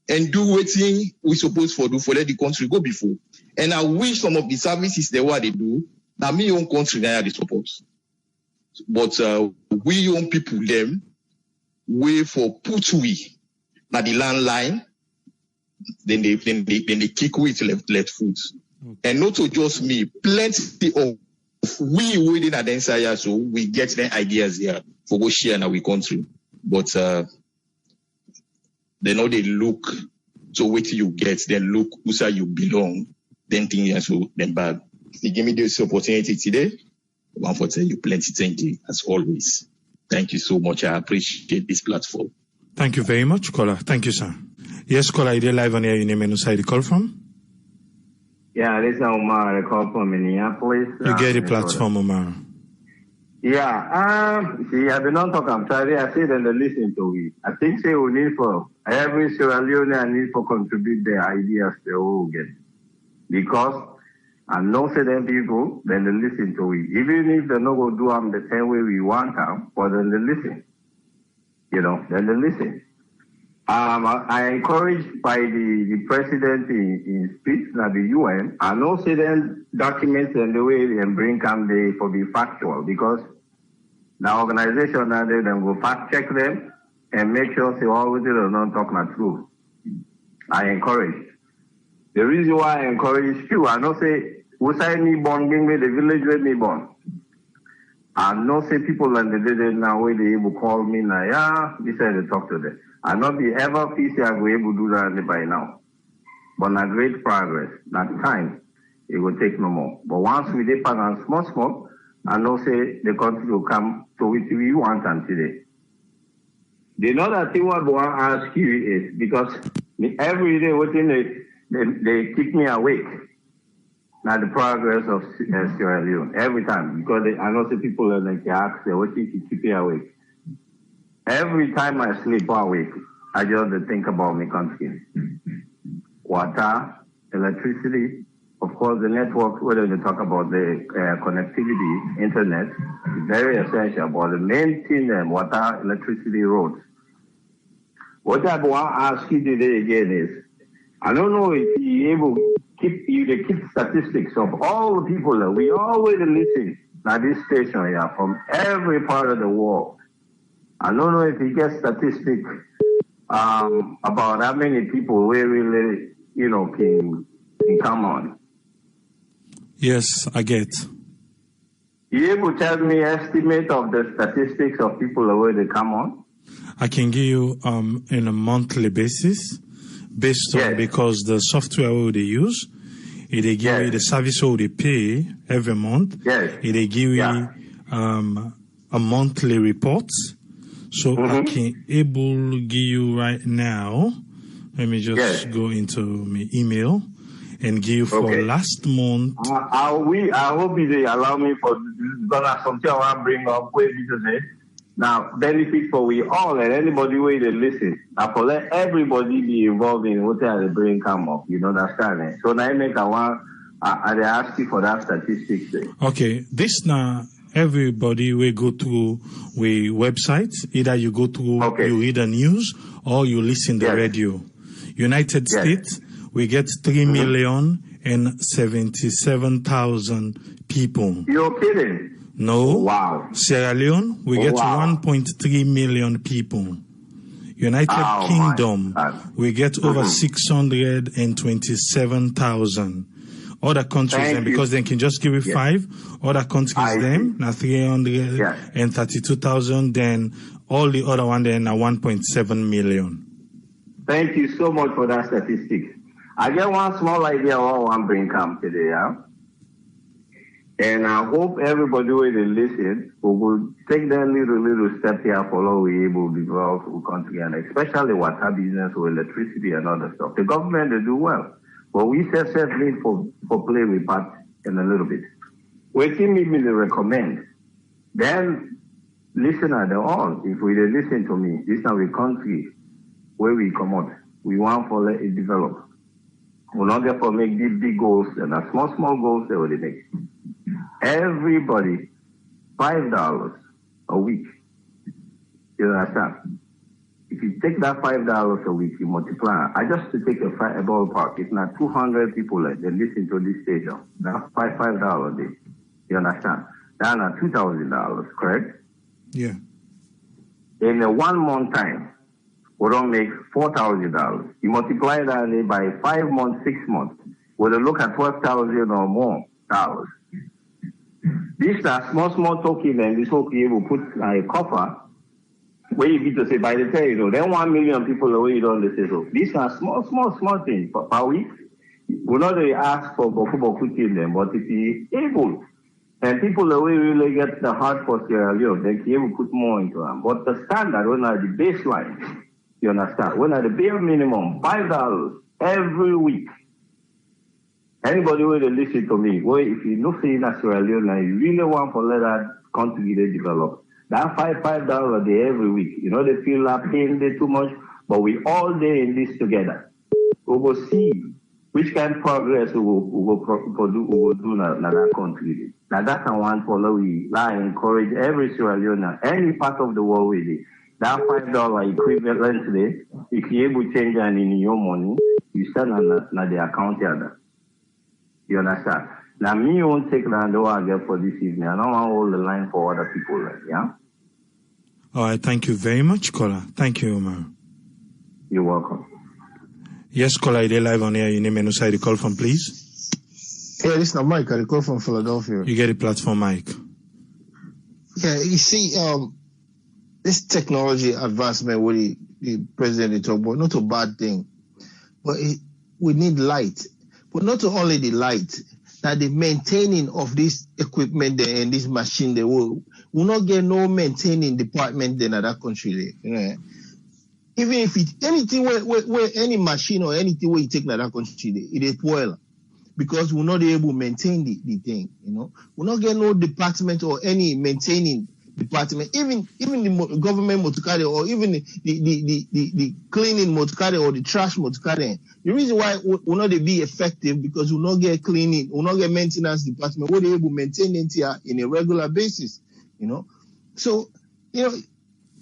and do what we supposed to do for let the country go before. And I wish some of the services they what they do, now me own country now they support. But we own people them way for put we now the landline, then they kick we to left foot. Okay. And not to just me, plenty of we within a desire, so we get the ideas here for go share in our country. But they know they look so wait till you get, then look who say you belong, then think you so then bad. They give me this opportunity today. I want to tell you plenty thank you as always. Thank you so much. I appreciate this platform. Thank you very much, caller. Thank you, sir. Yes, caller, you live on here. Your name and who the call from? Yeah, this is Omar. I call from Minneapolis. You get the platform, Omar. Yeah, see, I've been on talking. I'm sorry, I said and listen to it. I think say we need for every Sierra Leone need for contribute their ideas they all get. Because I know say them people, then they listen to it. Even if they not go do them the same way we want them, but then they listen. You know, then they listen. I encouraged by the president in speech at the UN. I know say them documents and the way they bring them they for be factual because the organization now they then go fact check them and make sure say always they don't talk the truth. I encourage. The reason why I encourage you, I know say who say me born, give me the village where me born. I know say people and the day now where they able call me now, yeah, this is to talk to them. I not be ever PC I go able to do that by now. But not great progress. Not time. It will take no more. But once we depend on small, I know say the country will come to which we want them today. The other thing what I want to ask you is because every day within they keep me awake. Now the progress of Sierra Leone every time because I know say people are like ask they what you keep me awake. Every time I sleep or wake, I just think about my country. Water, electricity, of course the network, whether they talk about the connectivity, internet, is very essential. But the main thing, water, electricity, roads. What I want to ask you today again is, I don't know if you're able to keep statistics of all the people that we always listen at this station here from every part of the world. I don't know if you get statistics about how many people we really, can come on. Yes, I get. You able to tell me estimate of the statistics of people where they come on? I can give you in a monthly basis, based on because the software they use, they give you the service they pay every month. Yes. They give you a monthly report. So I can able to give you right now. Let me just go into my email and give you for last month. I hope they allow me for something I want to bring up where today. Now benefit for we all and anybody where they listen. Now for let everybody be involved in what they bring come up. You understand it? So now I make I ask you for that statistics. Okay, this now. Everybody will go to we website. Either you go to you read the news or you listen to the radio. United States, we get 3,077,000 people. You're kidding? No. Wow. Sierra Leone, we get 1.3 million people. United Kingdom, we get over 627,000. Other countries, because they can just give you 5. Other countries, now 332,000. Then all the other one, then are 1.7 million. Thank you so much for that statistic. I get one small idea what I want to bring come today. And I hope everybody will listen, we will take them little step here for how we able to develop our country, and especially water business or electricity and other stuff. The government, they do well. But we certainly for play with part in a little bit. We think me recommend. Then listen at all. If we listen to me, this is our country where we come out. We want to let it develop. We're not there for make these big goals and the small goals they will make. Everybody, $5 a week. You understand? If you take that $5 a week, you multiply. I just to take a ballpark. It's not 200 people that listen to this station. That's $5 a day. You understand? That's not $2,000, correct? Yeah. In a 1 month time, we don't make $4,000. You multiply that by 5 months, 6 months. We'll look at 12,000 or more dollars. These are small token, and this will be able to put a coffer where you get to say by the time, then 1 million people away you don't say so. These are small things per week. We're not really ask for football in them, but if you able, and people away really get the heart for Sierra Leone, they can able to put more into them. But the standard, when are the baseline, you understand? When are the bare minimum, $5 every week. Anybody will listen to me, well, if you look in Sierra Leone and you really want to let that country develop, that $5 a day every week, they feel like paying too much, but we all day in this together. We will see which kind of progress we will do in that country. Now that's the one for we encourage every Sierra Leone, any part of the world with it. That $5 equivalent today, if you able to change it in your money, you send on the account here. You understand? Now, me won't take that I get for this evening. I don't want to hold the line for other people. Yeah? All right. Thank you very much, caller. Thank you, Omar. You're welcome. Yes, caller, you're live on air. Your name and who side you call from, please? Yeah, this is not Mike. I call from Philadelphia. You get a platform, Mike. Yeah, you see, this technology advancement, what the president talked about, not a bad thing, but we need light. But not only the light, that the maintaining of this equipment there and this machine, they will not get no maintaining department there in that country there. Even if anything where any machine or anything where you take in that country there, it is spoil. Because we're not able to maintain the thing, We're not getting no department or any maintaining department, even the government motor carrier or even the cleaning motor carrier or the trash motor carrier. The reason why we're not be effective because we'll not get cleaning, we'll not get maintenance department, we're able to maintain it here in a regular basis, So,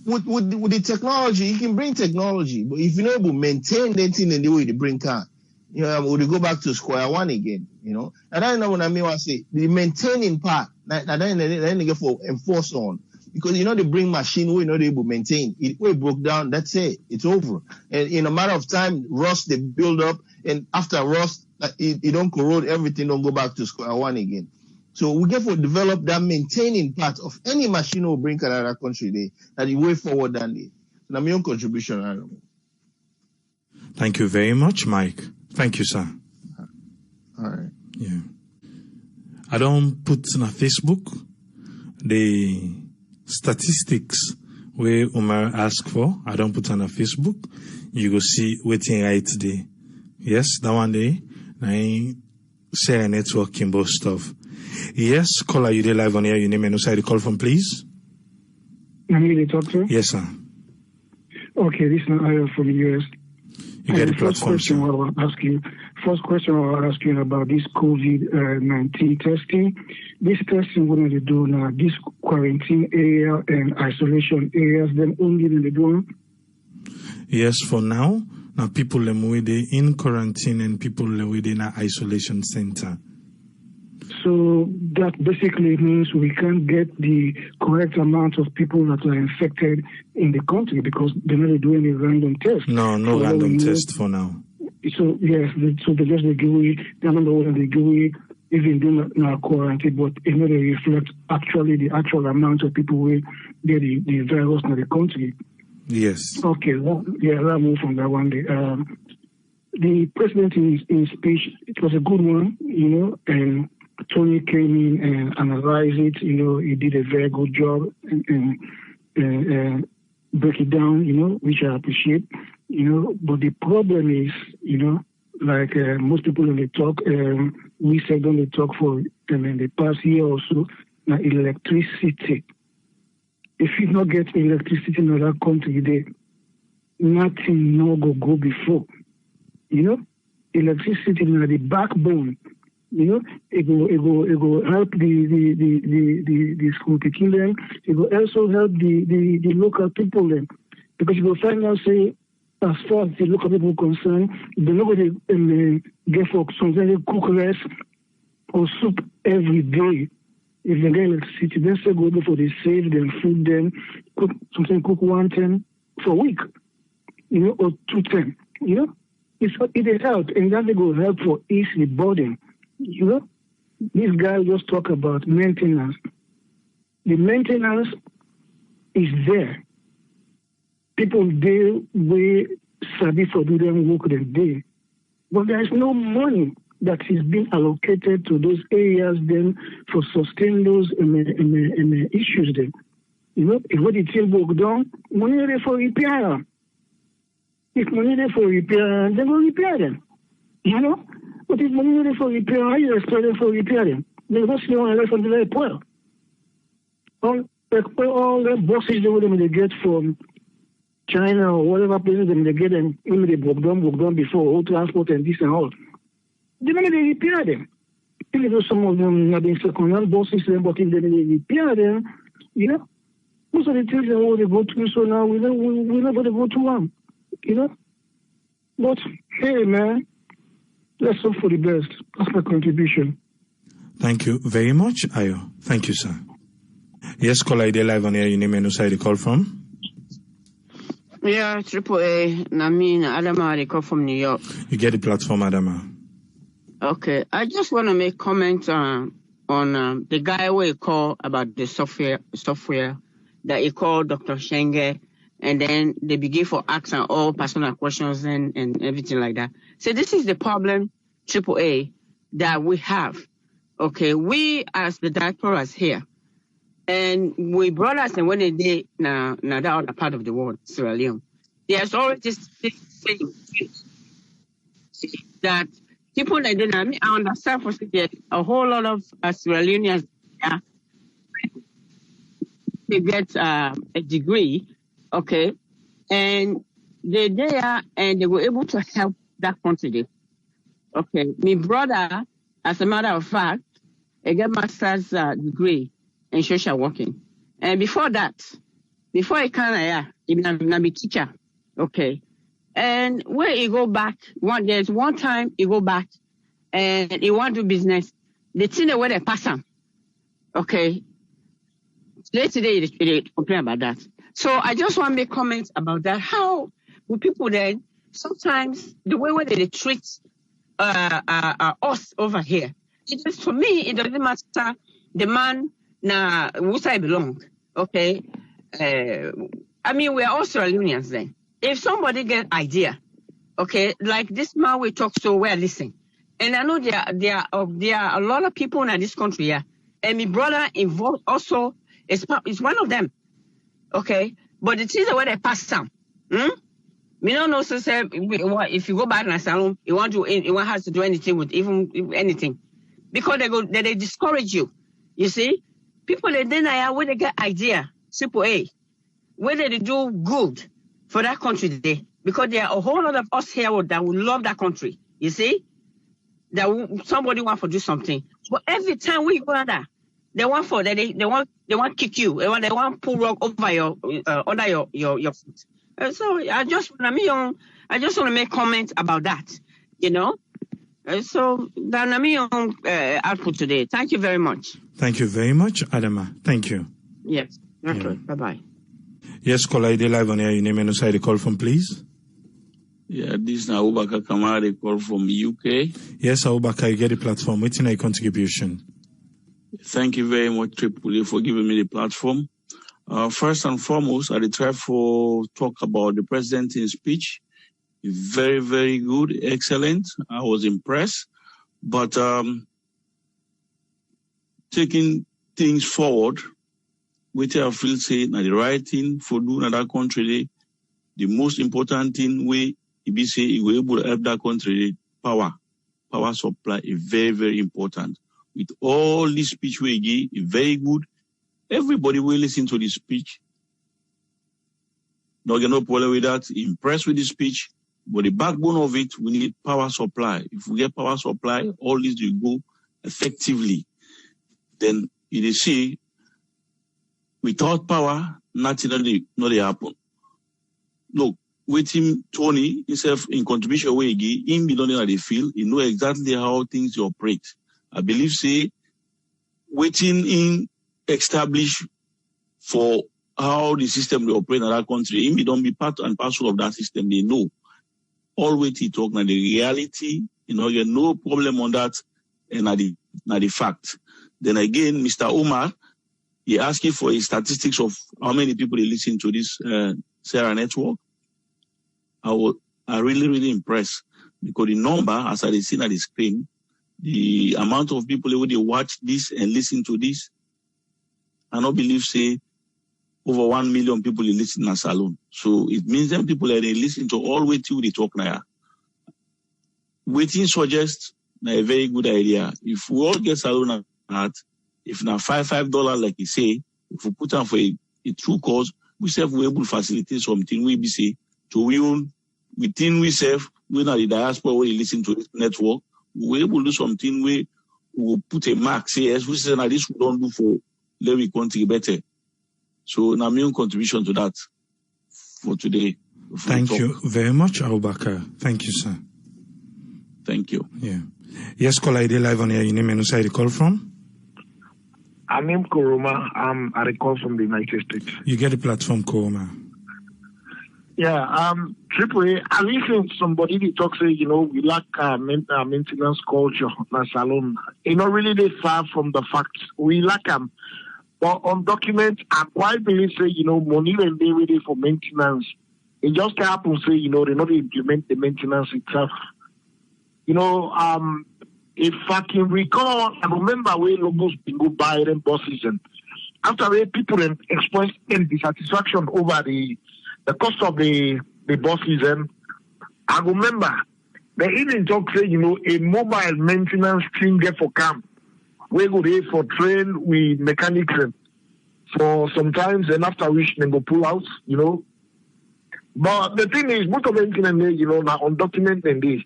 with the technology, you can bring technology, but if you're not able to maintain that thing in the way they bring car, we'll go back to square one again, And I know what I mean when I say the maintaining part, then they get for enforce on. Because they bring machine we're not able to maintain. It broke down, that's it. It's over. And in a matter of time, rust they build up, and after rust, it don't corrode, everything don't go back to square one again. So we get to develop that maintaining part of any machine we bring to another country there, that is way forward than it. And my own contribution, I don't know. Thank you very much, Mike. Thank you, sir. All right. Yeah. I don't put on Facebook the statistics where Omar asked for. I don't put on a Facebook. You go see waiting right today. Yes, that one day. I share networking both stuff. Yes, caller, you there live on air. Your name and who side you call from, please? I'm going to talk to? Yes, sir. Okay, this is Ayo from the US. You get the platform, sir. First question I will ask you about this COVID-19 testing. This testing, what are they doing now? This quarantine area and isolation areas, then only in the doing? Yes, for now. Now people are in quarantine and people are in an isolation center. So that basically means we can't get the correct amount of people that are infected in the country because they're not doing a random test. No random test for now. So yes, so they just do it. They don't know what they do it, even doing not quarantine, but they reflect actually the actual amount of people who get the virus in the country. Yes. Okay. Well, yeah, I'll move from that one day. The president in his speech, it was a good one, and Tony came in and analyzed it. He did a very good job and break it down, which I appreciate. But the problem is, like most people when they talk, we said when they talk for in the past year or so, now electricity. If you not get electricity in other country, there nothing no go before. Electricity is the backbone. It go help the school picking them. It will also help the local people then, because you will find out say as far as the local people concerned, the nobody get for something cook rice or soup every day. If they get electricity, then say go for the save them food them cook something cook 110 for a week, or 210. It help and that they go help for ease the burden. This guy just talk about maintenance. The maintenance is there. People they way sabi for do them work them day, but there is no money that is being allocated to those areas then for sustain those issues then. If what the team work done, money there for repair. If money there for repair, they will repair them. But if money there for repair, how you expect them for repair them? They don't see on from the airport. All the buses they get from China or whatever places they get them, even they broke down before, all transport and this and all. They repair them. Even some of them have been second-hand buses, but if they repair them, most of the things that they go through, so now we never go to one, But hey, man, let's hope for the best. That's my contribution. Thank you very much, Ayo. Thank you, sir. Yes, caller, ID live on air. Your name and who side you call from? Yeah, AAA. Adama, I call from New York. You get the platform, Adama. Okay, I just want to make comment on the guy we call about the software that he called Dr. Shenge, and then they begin for asking all personal questions and everything like that. So this is the problem, AAA, that we have. Okay, we as the diasporas here, and we brothers and when they now that other part of the world, Sierra Leone, there's always this thing that people like that, I understand for that a whole lot of Sierra Leoneans they get a degree, okay, and they're there and they were able to help that country. Okay, my brother, as a matter of fact, he got master's degree in social working, and before he can, he be teacher, okay. And when he go back, there's one time he go back and he want to do business. The thing the way they pass him. Okay. Today they complain about that. So I just want to make comments about that. How will people then sometimes the way they treat us over here. For me, it doesn't matter the man which I belong. Okay. We're all Australians then. If somebody get idea, okay, like this man we talk so well, listen. And I know there are a lot of people in this country here. And my brother involved also is one of them. Okay. But the things where they pass down. Me don't know so say if you go back in a salon, you want has to do anything with even anything. Because they discourage you. You see? People they deny when they get idea, simple A, whether they do good for that country today, because there are a whole lot of us here that will love that country. You see, that somebody want to do something, but every time we go under, they want to kick you. They want pull rug over your under your foot. So I just want to make comments about that. So that's output today. Thank you very much. Thank you very much, Adama. Thank you. Yes. Okay. Bye bye. Yes, caller, ID live on air. Your name and who the call from, please. Yeah, this is Abubakar Kamari call from UK. Yes, Abubakar, you get the platform. What's your contribution? Thank you very much, Tripoli, for giving me the platform. First and foremost, I try to talk about the president's speech. Very, very good, excellent. I was impressed. But taking things forward, which I feel say na the right thing for doing in that country. The most important thing we be say you were able to help that country, power supply is very, very important. With all this speech we give, is very good. Everybody will listen to the speech. No get no problem with that. Impressed with the speech, but the backbone of it, we need power supply. If we get power supply, all this will go effectively. Then you see, without power, nothing not happen. Look, with him, Tony, himself in contribution way he give, him be knowing how they feel, he know exactly how things operate. I believe say waiting in establish for how the system will operate in that country, him don't be part and parcel of that system. They know. All what he talk now the reality, you know, you no problem on that, and na the fact. Then again, Mr. Omar, he asking for a statistics of how many people they listen to this Sarah network. I really, really impressed because the number, as I see at the screen, the amount of people who they watch this and listen to this, I don't believe say over 1 million people listen in a salon. So it means them people they listen to all way till they talk now. Waiting suggests a very good idea. If we all get salon at, if now $5 like you say, if we put on for a true cause, we self we able to facilitate something we be say to we own within we self, we not the diaspora where you listen to this network, we able to do something we will put a mark, say yes, we say now this we don't do for let me country better. So now my own contribution to that for today. Thank you very much, Abubakar. Thank you, sir. Thank you. Yeah. Yes, caller ID live on here. Your name and where you call from? I'm named Koroma. I call from the United States. You get the platform, Koroma. Yeah, Triple I listened to somebody that talks, say, you know, we lack maintenance culture in a salon. You know, really they far from the facts. We lack them. But on document, I quite believe, say, you know, money when they ready for maintenance. It just happens, say, you know, they not implement the maintenance itself. You know, if I can recall, I remember when logos go buy them buses and after people expressed dissatisfaction over the cost of the buses, and I remember they even talk say, you know, a mobile maintenance team get for camp. We go there for train with mechanics and for sometimes and after which they go pull out, you know. But the thing is, most of them, you know, now on document and this.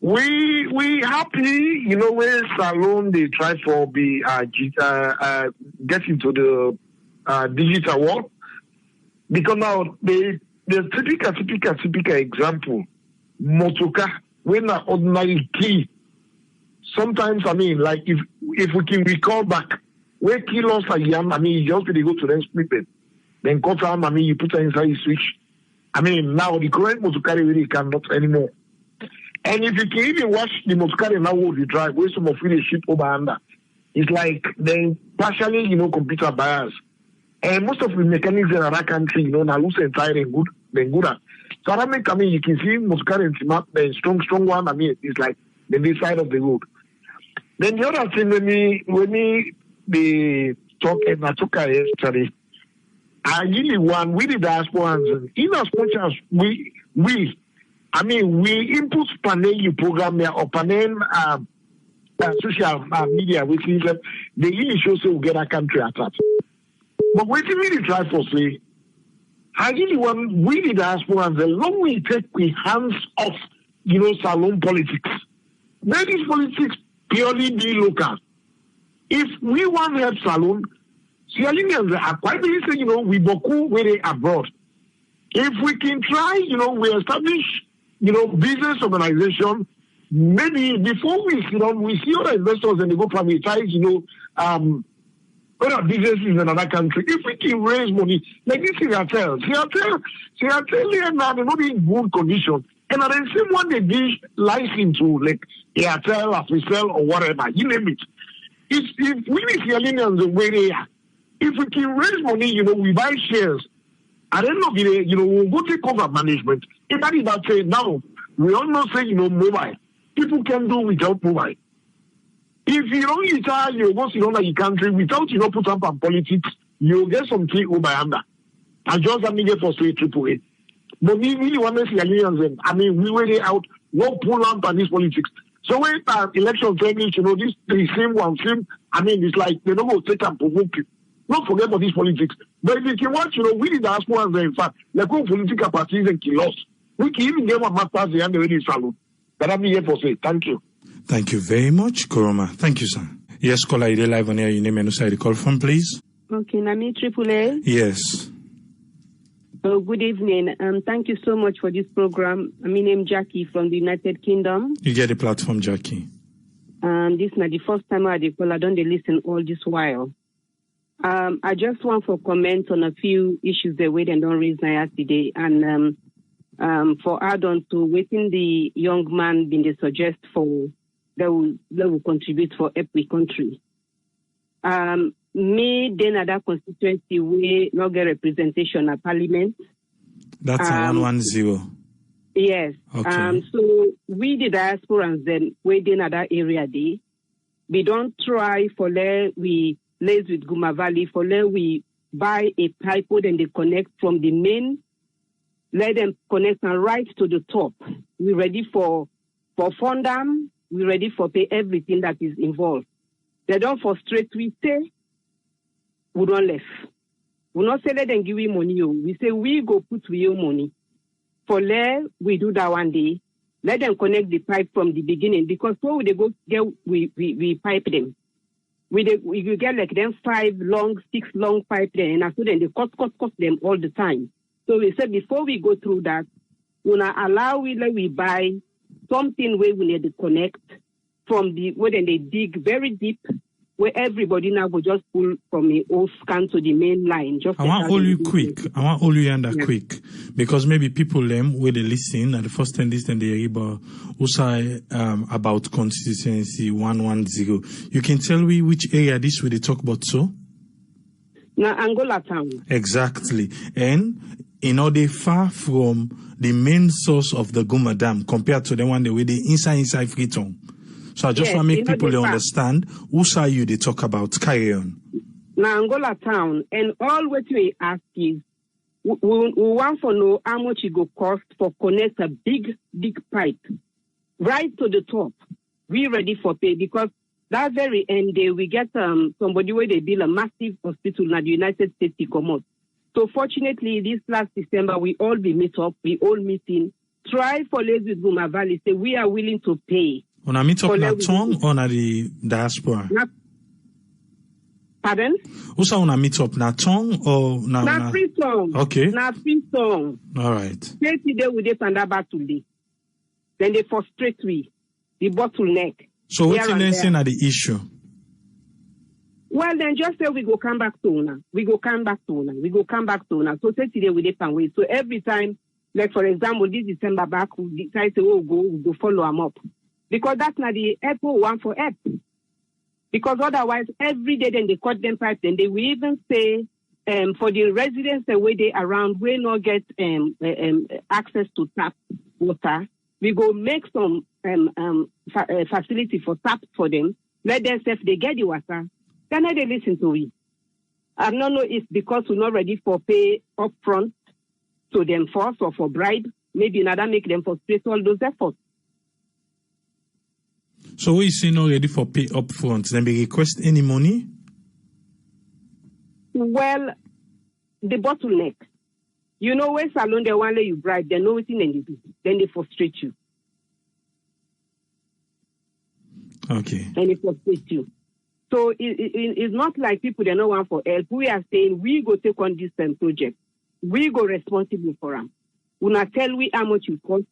We happy, you know, when salon they try for be get into the digital world. Because now the typical example, motoka, when an ordinary key. Sometimes I mean, like if we can recall back, where kilos a yam, I mean, you just really go to them split it, then cut down, I mean, you put it inside the switch. I mean, now the current motoka really cannot anymore. And if you can even watch the motoka now what you drive, where some of it ship over under, it's like they partially, you know, computer bias. And most of the mechanics in our country, you know, now loose and tired and good, then good. So that means, I mean, you can see motoka and map, the strong one, I mean, it's like the side of the road. Then the other thing, when they talk and I took yesterday, I really want we the diasporans, in as much as we input panel program here or panel social media, which is the issue so we get our country attacked. But what we really try for say, I really want we the diasporans, the long we take we hands off, you know, salon politics. Let these politics purely be local. If we want to help salon, Sierra Leoneans are quite easy, you know, we boku where they abroad. If we can try, you know, we establish, you know, business organization, maybe before we sit down, we see other investors and they go privatize, you know, other businesses in another country. If we can raise money, like this is Seattle now they're not in good condition. And at the same one they give license to like Airtel, Africell, or whatever, you name it. If we Sierra Leoneans the way they are, if we can raise money, you know, we buy shares. At the end of the day, you know, we'll go take over management. If that is that say now, we all know say, you know, mobile. People can do without mobile. If you don't retire, you go to another country without you know put up on politics, you'll get something over under. I just have get for straight AAA. But we really want to see alliance. I mean, we were out, no pull up on this politics. So when election finish, you know, this the same one film. I mean, it's like they don't go take and provoke you. Don't forget about this politics. But if you watch, you know, we did ask one in fact, like political parties and kill us. We can even get one masters the end of the salon. That I'm here for say. Thank you. Thank you very much, Koroma. Thank you, sir. Yes, caller, you live on air. Your name and who side you call from, please. Okay, Nami AAA. Yes. Oh, good evening. Thank you so much for this program. My name is Jackie from the United Kingdom. You get the platform, Jackie. This is not the first time I call. I don't listen all this while. I just want to comment on a few issues that we don't raise now today, and for add on to waiting the young man been they suggest for that will contribute for every country. Me then other constituency we not get representation at parliament. That's 110. Yes. Okay. So we the diasporans then we in other area day. We don't try for let we liaise with Guma Valley for let we buy a pipe and they connect from the main. Let them connect and right to the top. We're ready for fund them. We're ready for pay everything that is involved. They don't frustrate. We say we don't left. We not say let them give you money. We say we go put with your money. For let we do that one day. Let them connect the pipe from the beginning because when they go get we pipe them. We get like them 6 long pipe there and after then they cut them all the time. So we said before we go through that, we we buy something where we need to connect from the where then they dig very deep, where everybody now will just pull from the old scan to the main line. Just I want all you quick. I want all you under quick because maybe people where they listen at the first time this and they hear about constituency 110. You can tell me which area this will they talk about so? Now Angola town. Exactly. And they far from the main source of the Guma Dam compared to the one that we the inside Freetown. So I just want to make people understand who side you they talk about. Carry on. Now Angola town and all what we ask is we want to know how much it go cost for connect a big pipe right to the top. We ready for pay because that very end day we get somebody where they build a massive hospital in the United States to come out. So fortunately, this last December, we all be meet up, we all meeting, try for less with Guma Valley, say we are willing to pay. On a meet up na tongue or na the diaspora? Pardon? Who's on a meet up na tongue or na? Na free song. Okay. Na free song. All right. Today we dey stand up today. Then they frustrate we, the bottleneck. So what's the saying at the issue? Well, then just say we go come back to una. So say today we dey wait. So every time, like for example, this December back, we decide to we go follow them up. Because that's not the Apple one for app. Because otherwise, every day then they cut them pipe, then they will even say for the residents the way they around, we not get access to tap water. We go make some facility for tap for them. Let them say if they get the water. Then they listen to it. I don't know if because we're not ready for pay up front to them first or for bribe, maybe another make them frustrate all those efforts. So we say not ready for pay up front, then they request any money? Well, the bottleneck. You know when salon they want you bribe, they know what they do. Then they frustrate you. Okay. And they frustrate you. So it's not like people they don't want for help. We are saying we go take on this project. We go responsible for them. We not tell we how much it cost.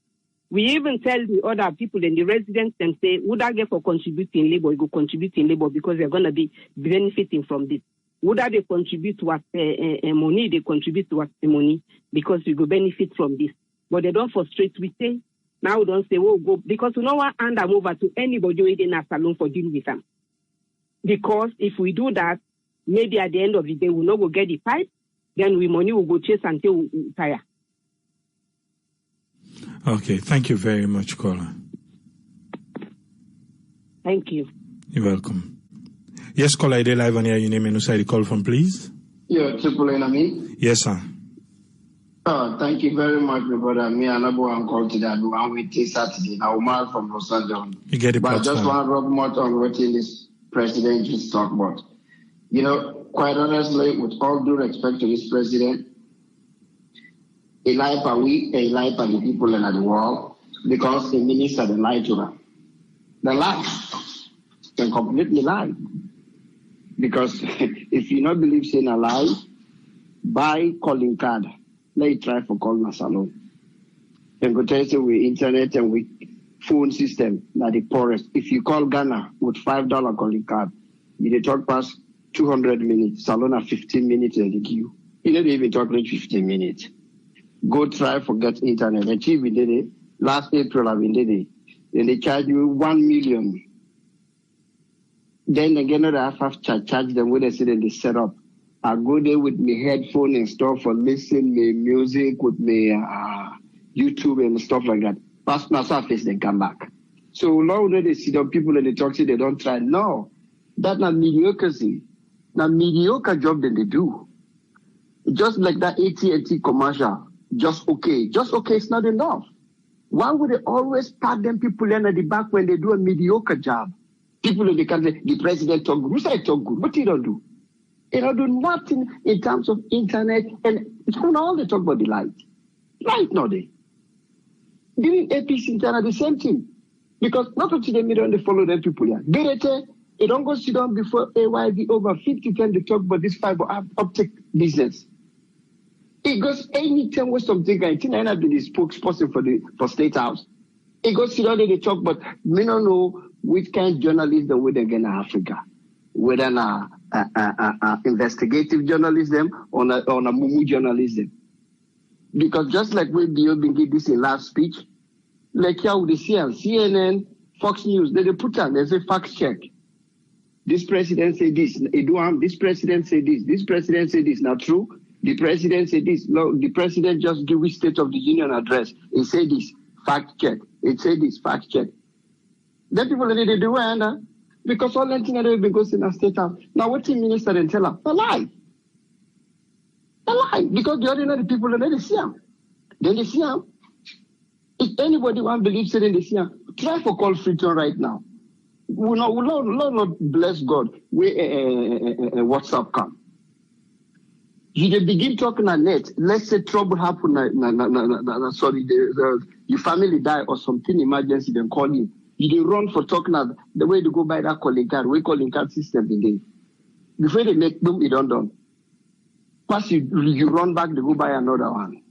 We even tell the other people and the residents and say, would I get for contributing labor? You go contribute in labor because they're gonna be benefiting from this. Would they contribute to us money? They contribute to us money because we go benefit from this. But they don't frustrate. We say now we don't say, oh go because we don't want to hand them over to anybody within a salon for dealing with them. Because if we do that, maybe at the end of the day, we'll not go get the pipe, then we money will go chase until we tire. Okay, thank you very much, caller. Thank you. You're welcome. Yes, caller, they live on here. Your name and who the call from, please. Yeah, Triple N, I mean. Yes, sir. Thank you very much, my brother. Me and Abu and call to that. I'm waiting Saturday. Now, Omar from Los Angeles. You get the But I platform. just want to rub more on what this president just talked about. You know, quite honestly, with all due respect to this president, a life are we, a life are the people in the world, because the minister, they lie to them. They lie. They completely lie. Because if you not believe saying a lie, buy calling card. Let you try for call my salon. And go tell you with internet and with phone system, not the poorest. If you call Ghana with $5 calling card, you talk past 200 minutes. Salon at 15 minutes in the queue. You don't even talk like 15 minutes. Go try for get internet. And we did it. Last April, we did it. Then they charge you 1 million. Then again, I have to charge them when they say they set up. I go there with my headphone and stuff for listen my music with my YouTube and stuff like that. Pass my surface, then come back. So now they see the people and they talk to they don't try. No, that's not mediocrity. Now mediocre job that they do. Just like that AT&T commercial, just okay. Just okay, it's not enough. Why would they always pat them people in at the back when they do a mediocre job? People in the country, the president talk good. Who said talk good? What he don't do? He don't do nothing in terms of internet, and all they talk about the light. Light, no they. During APC internet, the same thing. Because not until they don't they follow them people here. They don't go sit down before AYD over 50 times they talk about this fiber optic business. It goes anytime with something, I think I have been the spokesperson for State House. It goes sit down there, they talk about, we don't know which kind of journalism we get in Africa. Whether investigative journalism or a mumu journalism. Because just like we did this in last speech, like here with the CNN, Fox News, they put on, they say fact check. This president said this, this president said this, this president said this. Now true, the president said this. No, the president just give his State of the Union address. He said this, fact check. He said this, fact check. Then people they do and because all that thing that they go in a State House. Now what the minister then tell them? A lie. A lie. Because the ordinary people they see them. Then they see them. If anybody want to believe saying they see them, try for call Freetown right now. We not bless God. We WhatsApp come. You begin talking on net. Let's say trouble happen. Sorry, your family die or something emergency. Then call you. You run for talking at the way to go by that calling card. We calling card system again. Before they make them, it don't done. Plus you run back to go buy another one.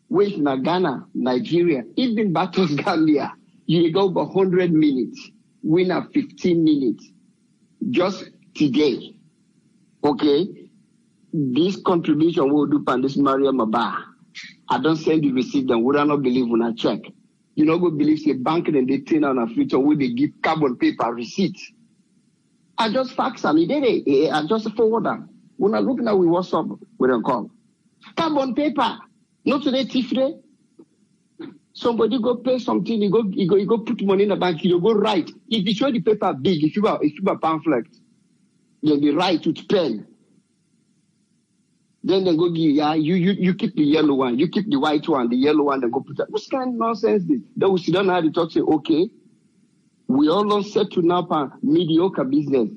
Wait in Ghana, Nigeria, even battles Gambia, you go for 100 minutes, win at 15 minutes. Just today. Okay? This contribution will do pan this Maria Maba. I don't send the receipt, then would I not believe when I check? You know, go believe the bank and they turn on a future where they give carbon paper receipt. I just fax them. I just forward them. When I look now, we WhatsApp, we don't call. Carbon paper. Not today, Tifre. Somebody go pay something, you go put money in the bank, you go write. If you show the paper big, if you are pamphlet, then they write with pen. Then they go give you keep the yellow one, you keep the white one, the yellow one, they go put that. What kind of nonsense this? Then we sit down and talk, say, okay, we all settle now for mediocre business.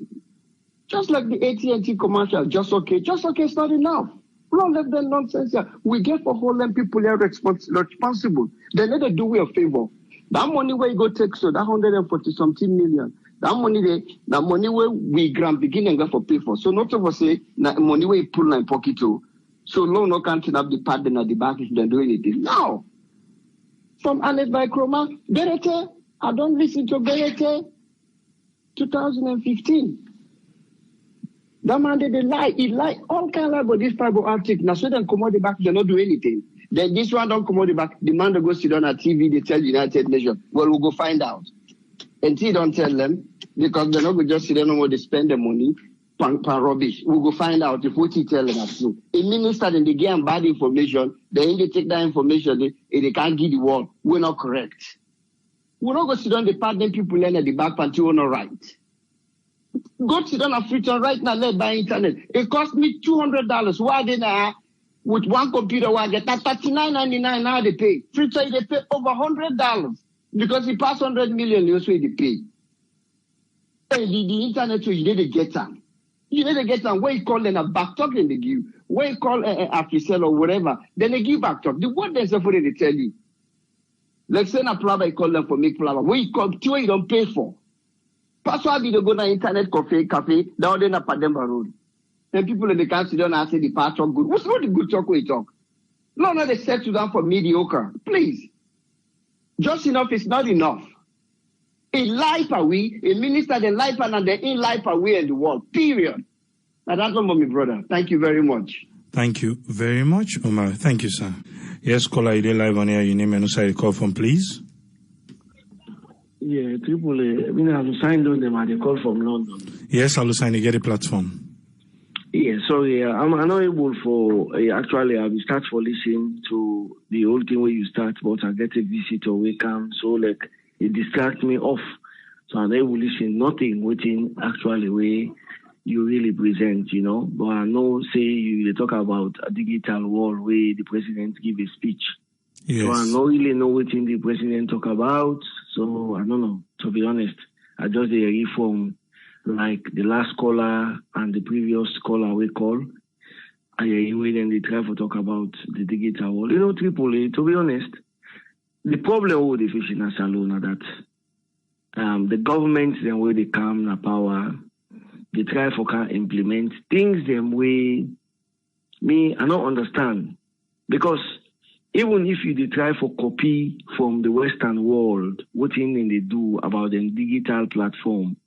Just like the AT&T commercial, just okay, it's not enough. We don't let them nonsense here. We get for whole them people here responsible. They let them do we a favor. That money where you go take, so that 140 something million. That money where we grant begin and go for pay for. So not over say money where you pull in pocket too. So long no can't have the pattern at the back if they do anything. Now, from Annette by Chroma, Berete, I don't listen to Berete 2015. That man did lie. He lied all kind of about this fiber optic. Now so then come out the back, they don't do anything. Then this one don't come out the back. The man that goes sit on a TV, they tell United Nations. Well, we'll go find out. Until don't tell them, because they're not going to just sit down and they spend the money for rubbish. We'll go find out if what he tell them is true. A minister then they give bad information, then they take that information, they can't give the word. We're not correct. We're not going to sit down, they pardon people in at the back until we're not right. Go to down a Freetown right now, let buy internet. It cost me $200. Why did I? With one computer, I get that $39.99 now they pay. Freetown, they pay over $100 because it passed 100 million, you also they pay. The internet, you need to get them. You need to get them. When you call them a back talk, then they give. When you call a or whatever, then they give back talk. The word they're supposed to tell you. Like say a plumber, you call them for make plumber. When you call, you don't pay for. Password be to go to internet cafe, down there in Pademba Road. Then people in the country don't ask the part talk good. What's not the good talk we talk? No, they settle down for mediocre. Please. Just enough is not enough. A life away, a minister, the life and the in life away in the world. Period. And that's not my brother. Thank you very much. Thank you very much, Omar. Thank you, sir. Yes, caller, you live on air. Your name and also call from, please. Yeah, Triple. I mean, I've signed on them and they call from London. Yes, I'll sign. You get a platform. Yeah, sorry, I'm not able for actually. I will start for listening to the whole thing where you start, but I get a visitor we come, so like it distracts me off. So I'm able to listen nothing waiting actually where you really present, you know. But I know say you talk about a digital world where the president give a speech. Yes. So I don't really know what the president talk about. So I don't know, to be honest. I just a reform like the last caller and the previous caller we call. I then they try to talk about the digital world. You know, Tripoli, to be honest, the problem with the fishing in Salona that the government then where they come na power, they try to can implement things them way me I don't understand. Because even if you try for copy from the Western world, what thing they do about the digital platform,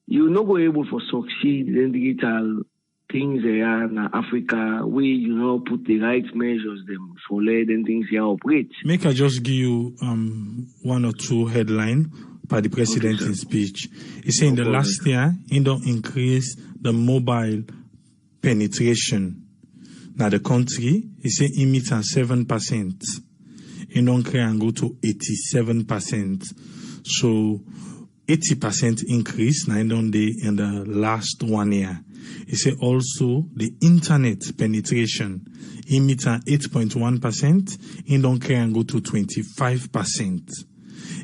you're not going able to succeed in digital things there in Africa where you know put the right measures them for letting things here operate. Make I just give you one or two headline by the president in speech. He said in the last year, he don't increase the mobile penetration. Now the country, he said he meets at 7%. He don't care and go to 87%. So 80% increase now in the last 1 year. He said also the internet penetration, he meets at 8.1%. He don't care and go to 25%.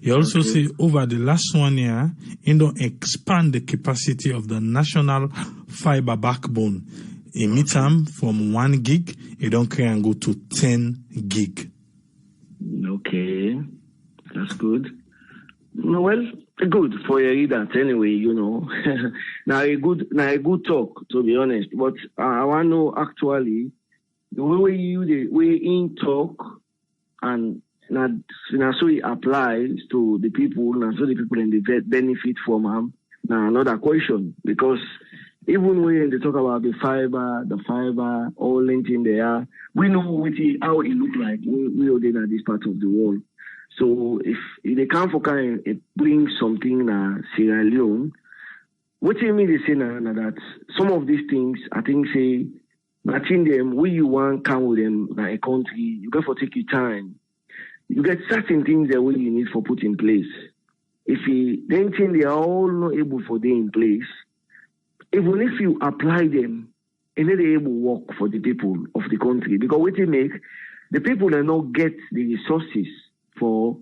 He also say over the last 1 year, he don't expand the capacity of the national fiber backbone. He meets from 1 gig, he don't care and go to 10 gig. Okay, that's good. No, well, good for your that anyway, you know. now a good talk, to be honest. But I want to know actually the way in talk and now so it applies to the people, now so the people in the benefit from them. Now another question, because even when they talk about the fiber, all linked in there, we know how it look like. We are in this part of the world. So if they come for kind of bring something Sierra Leone, what do you mean they say now that some of these things, I think say, matching them, where you want come with them like a country, you got to take your time. You get certain things that you need for put in place. If you then think they are all not able for them in place, even if you apply them, and then they able to work for the people of the country. Because what they make, the people that not get the resources for,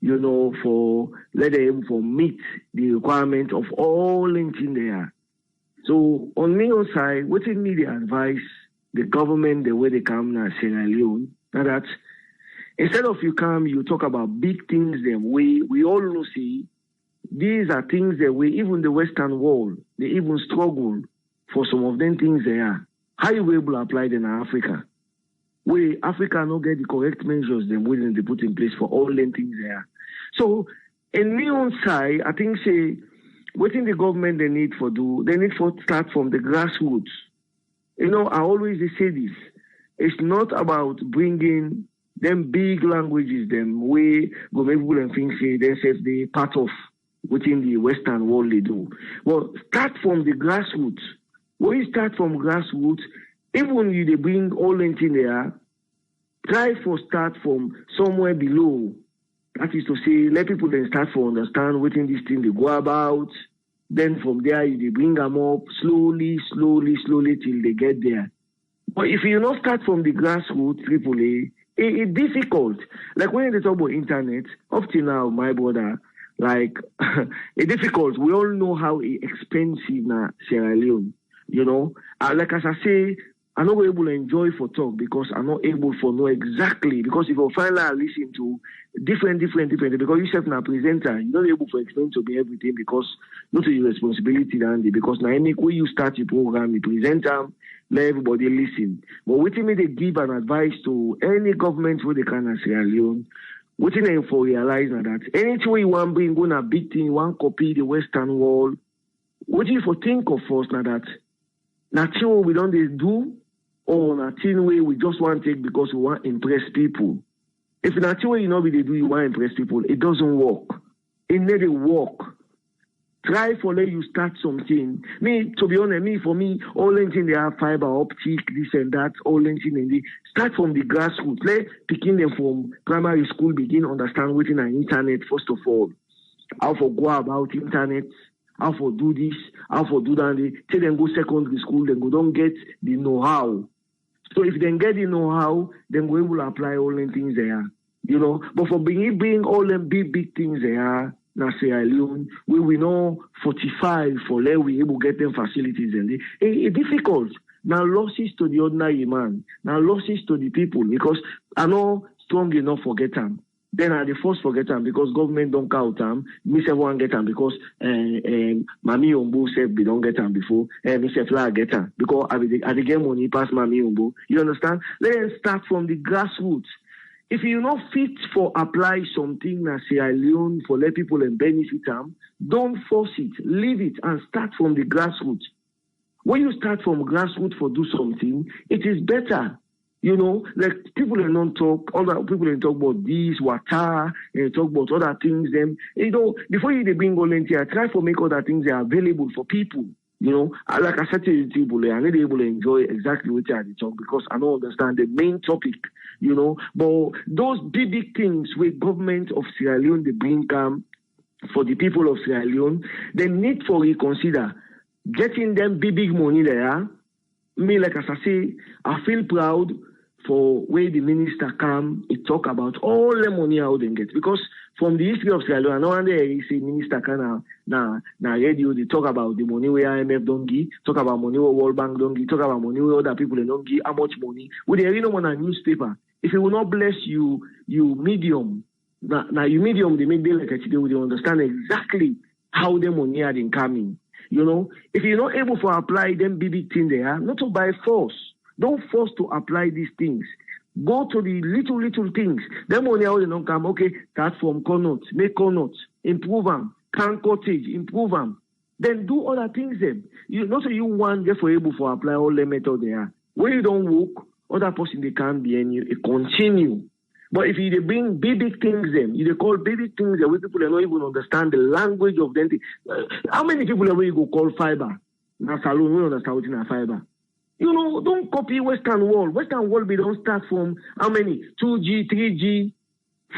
you know, for let them for meet the requirement of all links in there. So on my own side, what in me they advise the government the way they come now Sierra Leone, that instead of you talk about big things them we all know see these are things that we even the Western world they even struggle for some of them things there. How you able to apply them in Africa? Where Africa not get the correct measures them willing to put in place for all them things there. So in my own side, I think say what in the government they need for start from the grassroots. You know, I always say this. It's not about bringing them big languages them way go make people and think say themselves they part of within the Western world they do. Well, start from the grassroots. When you start from grassroots, even you they bring all in there, try for start from somewhere below. That is to say, let people then start to understand what in this thing they go about. Then from there, they bring them up slowly till they get there. But if you not start from the grassroots, AAA, it's difficult. Like when they talk about internet, up till now, my brother, like, it's difficult. We all know how expensive now Sierra Leone, you know. Like as I say, I'm not able to enjoy for talk because I'm not able to know exactly. Because if you finally listen to different, because yourself now presenter, you're not able to explain to me everything because not your responsibility, Andy. Because now any way you start your program, you present them, let everybody listen. But what me they give an advice to any government where they can in Sierra Leone, what they for realize now that anything you want bring go na big thing, one copy the Western world. What you for think of first now that nothing we don't do. Or nothing way we just want to take because we want to impress people. If nothing way you know what they do, you want to impress people, it doesn't work. It never work. Try for let you start something. Me, to be honest, for me, all anything they have fiber optic, this and that, all anything and start from the grassroots. Let picking them from primary school begin understand what's in the internet first of all. How to go about internet. How to do this, how to do that. Till then go secondary school, then go don't get the know-how. So if they get the know-how, then we will apply all them things there, you know. But for bring all them big things there, now Sierra Leone, we will know 45 for let we able get them facilities and it's difficult. Now losses to the ordinary man, now losses to the people because I know strong enough for get them. Then I the first forget them because government don't count them. Me say one get them because Mami Umbo said they don't get them before. Me say fly get them because I get money pass Mami Umbo. You understand? Let's start from the grassroots. If you not fit for apply something na Sierra Leone for let people and benefit them, don't force it. Leave it and start from the grassroots. When you start from grassroots for do something, it is better. You know, like people don't talk, other people don't talk about this, water, and talk about other things. Them, you know, before you bring volunteer, try to make other things that are available for people. You know, like I said to you, people, I need to be able to enjoy exactly what I talk because I don't understand the main topic. You know, but those big things with government of Sierra Leone they bring for the people of Sierra Leone, they need to reconsider getting them big money there. Me, like as I say, I feel proud for where the minister come, he talk about all the money how they get. Because from the history of Sierra Leone, no wonder he say minister can na radio, they talk about the money where IMF don't give, talk about money where World Bank don't give, talk about money where other people don't give, how much money. With the read on a newspaper, if it will not bless you medium, now you medium, they make them like they will understand exactly how the money are coming. You know, if you're not able to apply them big thing there, not to by force. Don't force to apply these things. Go to the little things. Them money how they don't come. Okay, start from cornuts, make cornuts, improve them, can cottage, improve them. Then do other things then. You not so you want therefore able to apply all the method there. When you don't work, other person they can't be any continue. But if you bring big things them, you call big things that people don't even understand the language of them. How many people are you go call fiber? Now salon we understand what's in a fiber. You know, don't copy Western world. Western world we don't start from how many 2G, 3G,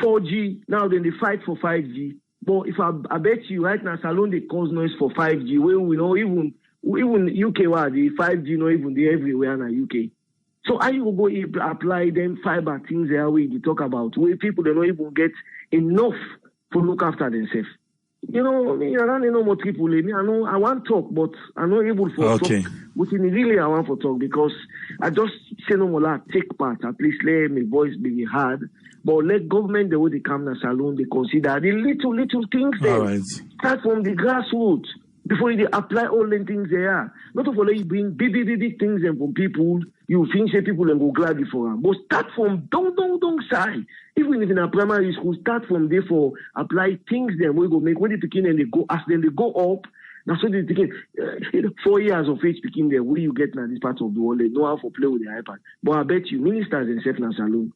4G. Now then they fight for 5G. But if I bet you right now salon they cause noise for 5G. Where we know even UK where the 5G not even there everywhere in the UK. So how you go apply them fiber things there where they talk about where people they don't even get enough to look after themselves. You know, I don't know more people. Me, I know I want to talk, but I'm not able to talk. But really, I want to talk because I just say no more. Take part. At least let my voice be heard. But let government the way they come to salon, they consider the little things there. Right. Start from the grassroots before you apply all the things there. Not to follow you bring big things and from people. You think say people and go gladly for them. But start from don't side. Even if in a primary school, start from there for apply things then we go make when they begin and they go ask them they go up. That's what they begin 4 years of age speaking there. Where you get now this part of the world, they know how to play with the iPad. But I bet you ministers and self na salon.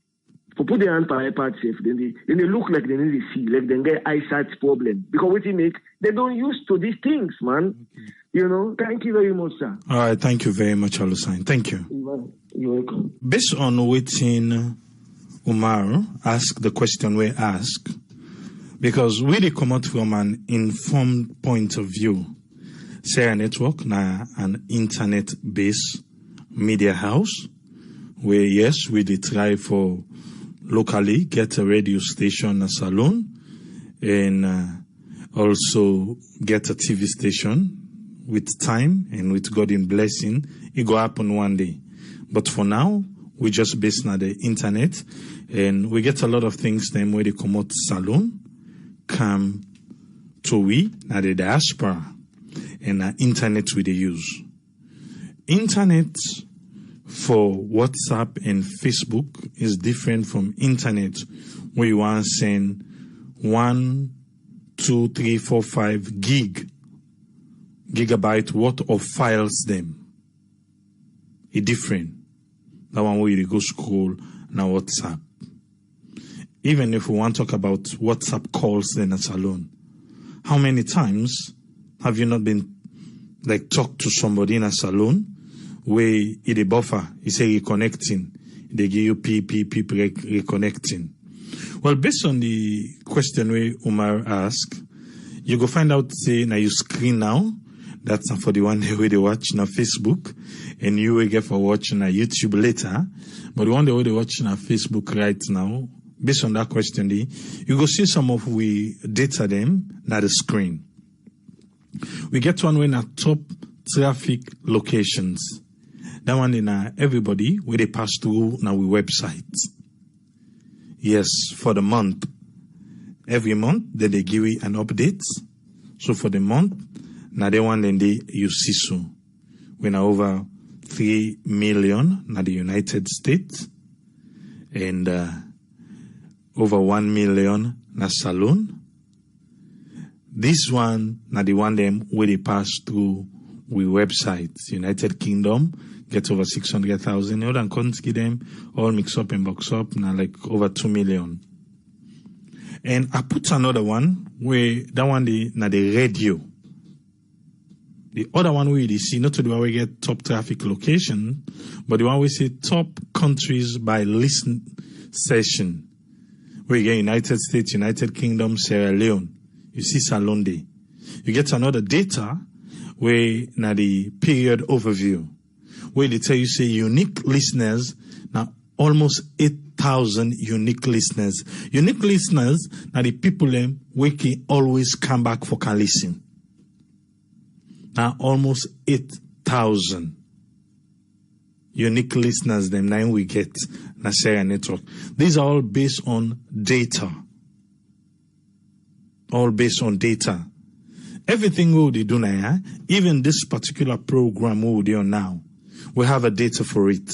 For put their hand per iPad safe, then they look like they need to see, like they get eyesight problem. Because what they make, they don't used to these things, man. Okay. You know, thank you very much, sir. All right, thank you very much, Olusegun. Thank you. You're welcome. Based on waiting, Umar asked the question we ask, because we come out from an informed point of view. Sarah Network, na an internet-based media house where, yes, we did try for locally get a radio station, a salon, and also get a TV station. With time and with God in blessing, it go happen one day. But for now, we just based on the internet, and we get a lot of things then where they come out salon, come to we, na the diaspora, and internet we they use. Internet for WhatsApp and Facebook is different from internet where you want to send 1, 2, 3, 4, 5 gigabyte worth of files them. It's different. That one where you go scroll na WhatsApp. Even if we want to talk about WhatsApp calls then a salon, how many times have you not been like talk to somebody in a salon where it a buffer, you say reconnecting, they give you reconnecting. Well, based on the question where Umar asked, you go find out say na you screen now. That's for the one way they watch na Facebook, and you will get for watching na YouTube later. But the one way they watch na Facebook right now, based on that question, you go see some of we data them na the screen. We get one way na top traffic locations. That one in everybody where they pass through na we website. Yes, for the month. Every month, then they give you an update. So for the month, now they want then they use CISO. We're now over 3 million na the United States, and over 1 million na salon. This one na the one them where they pass through we websites. United Kingdom get over 600,000. Other countries them all mix up and box up now like over 2 million. And I put another one where that one na the radio. The other one we see, not the one we get top traffic location, but the one we see top countries by listen session. We get United States, United Kingdom, Sierra Leone. You see Salon Day. You get another data where na the period overview, where they tell you say unique listeners, now almost 8,000 unique listeners. Unique listeners are the people them we can always come back for can listen. Now almost 8,000 unique listeners them now we get na Sarah Network. These are all based on data. All based on data. Everything we do now, even this particular program we do now, we have a data for it.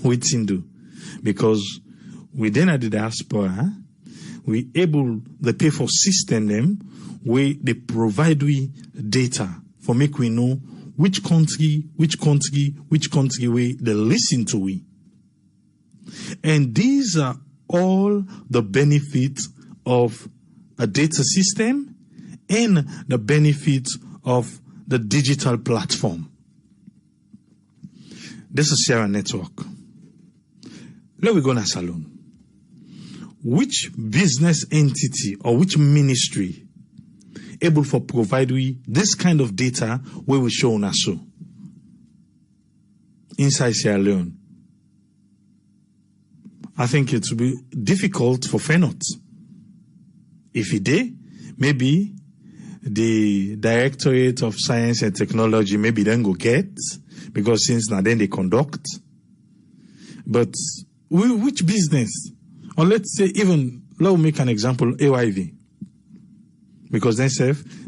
We do because within the diaspora, we able the pay for system them where they provide we data for make we know which country we they listen to we. And these are all the benefits of a data system and the benefits of the digital platform. This is Sarah Network. Let me go na salon. Which business entity or which ministry able for provide we this kind of data where we show na so inside Sierra Leone? I think it will be difficult for Fenot. If it did, maybe the Directorate of Science and Technology maybe then go get, because since now then they conduct. But which business? Or let's say even, let me make an example, AYV. Because then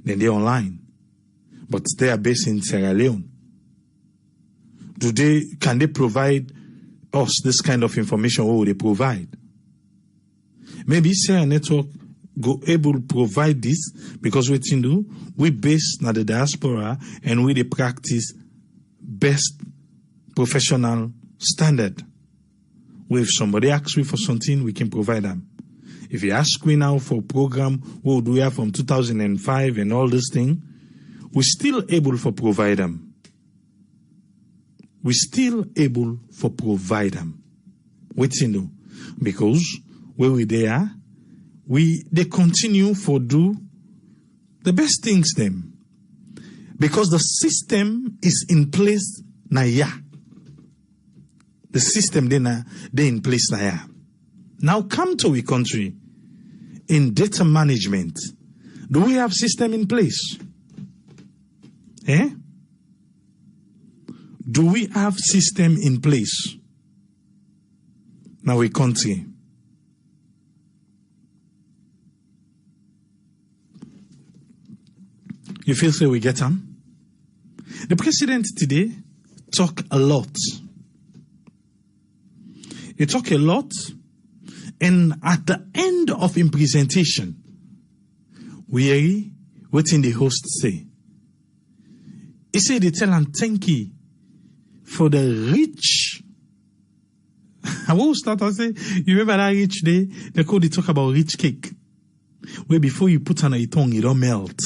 they're online. But they are based in Sierra Leone. Can they provide us this kind of information? What would they provide? Maybe Sarah Network go able to provide this because we based on the diaspora and we practice best professional standard. If somebody asks me for something, we can provide them. If you ask me now for a program, what do we have from 2005 and all this thing, we're still able to provide them. We're still able to provide them. Because where we there, they continue for do the best things them. Because the system is in place now. Yeah. The system they in place now. Yeah. Now come to a country in data management. Do we have system in place? Eh? Do we have system in place? Now we country. You feel say we get them? The president today talk a lot. He talk a lot, and at the end of his presentation, we hear what the host say. He said they tell him thank you for the rich. I will start and say, you remember that rich day? They talk about rich cake. Where before you put on a tongue, it don't melt.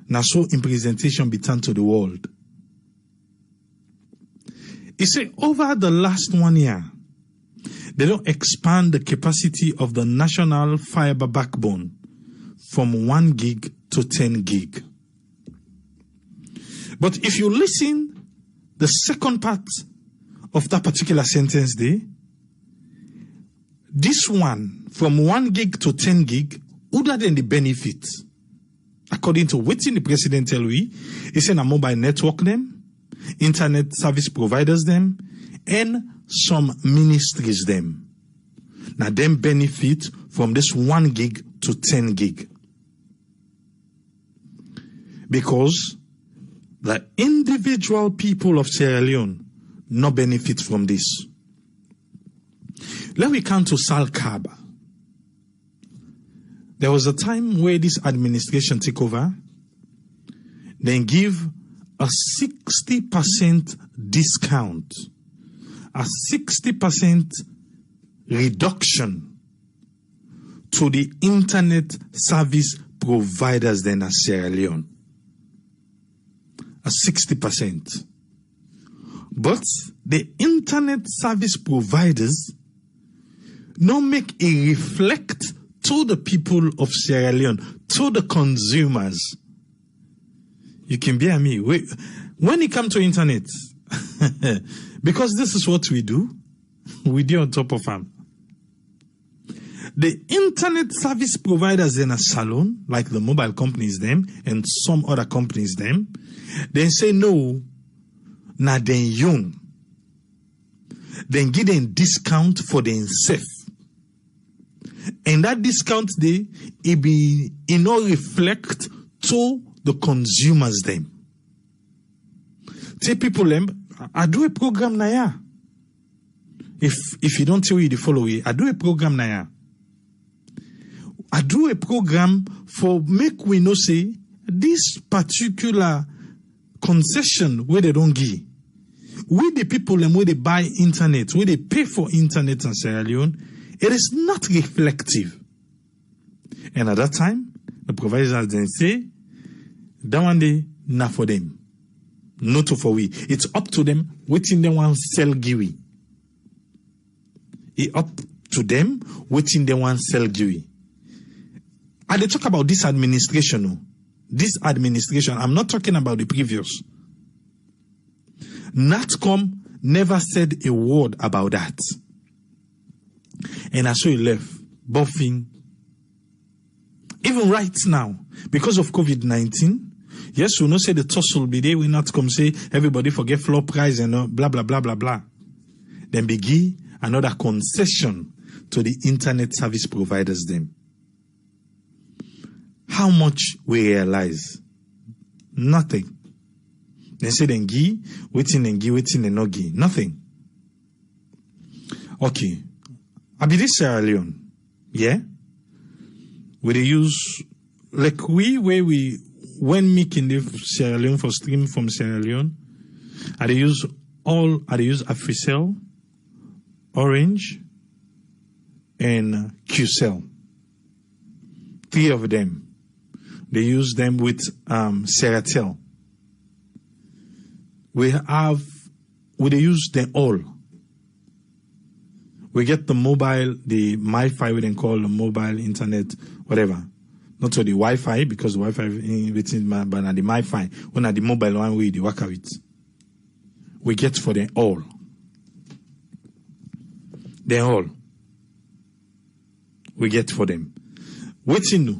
Now so in presentation be turned to the world. He said over the last 1 year, they don't expand the capacity of the national fiber backbone from 1 gig to 10 gig. But if you listen, the second part of that particular sentence there, this one from 1 gig to 10 gig, other than the benefit, according to what the president tell we, is in a mobile network them, internet service providers them, and some ministries them. Now them benefit from this 1 gig to 10 gig. Because the individual people of Sierra Leone no benefit from this. Let me come to Salcab. There was a time where this administration took over, then give a 60% discount, a 60% reduction to the internet service providers then at Sierra Leone. A 60%. But the internet service providers no make a reflect to the people of Sierra Leone, to the consumers. You can bear me. When it comes to internet, because this is what we do on top of them. The internet service providers in a salon, like the mobile companies them and some other companies them, they say no, na den young. Then give them discount for themselves. And that discount they it be reflect to the consumers them. Say people them, I do a program na ya. If you don't tell you the following, I do a program na ya. I do a program for make we know say this particular concession where they don't give. We the people and where they buy internet, where they pay for internet in Sierra Leone, it is not reflective. And at that time, the providers then say, that one day, not for them. Not for we. It's up to them, waiting they want sell giwi. It's up to them, waiting they want sell giwi. And they talk about this administration. No? This administration, I'm not talking about the previous. NatCom never said a word about that. And I saw he left, buffing. Even right now, because of COVID-19, yes, we know say the toss will be there. We not come say everybody forget floor price and blah, blah, blah, blah, blah. Then begin another concession to the internet service providers them. How much we realize? Nothing. They say then give, waiting and not give. Nothing. Okay. I be this Sierra Leone. Yeah? We they use like when me can live Sierra Leone for stream from Sierra Leone, I use Africell, Orange, and QCell. 3 of them. They use them with Serratel. We they use them all. We get the mobile, the MiFi we then call the mobile internet, whatever. Not to the Wi-Fi, because the Wi-Fi is but the MiFi. When at the mobile one way, the work out it. We get for them all. They all. We get for them. Waiting no,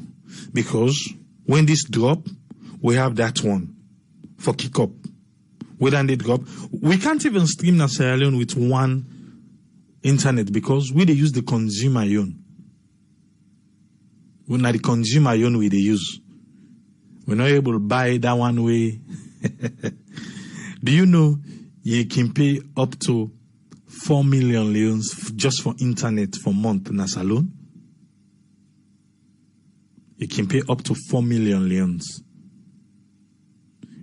because when this drop, we have that one for kick up. When they drop, we can't even stream na Sierra Leone with one internet because we they use the consumer own. When the consumer own we they use. We're not able to buy that one way. Do you know you can pay up to 4 million leones just for internet for month in a salon? You can pay up to 4 million leones.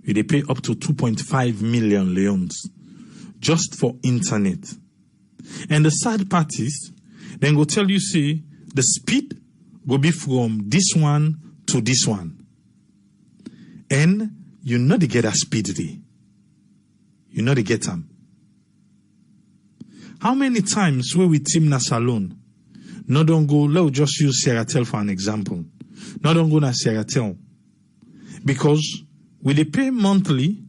They pay up to 2.5 million leones just for internet. And the sad part is, then go tell you, see, the speed will be from this one to this one. And you know they get a speed there. You know they get them. How many times where we team na salon? No don't go, let's just use Sierratel for an example. No don't go na Sierratel. Because when they pay monthly,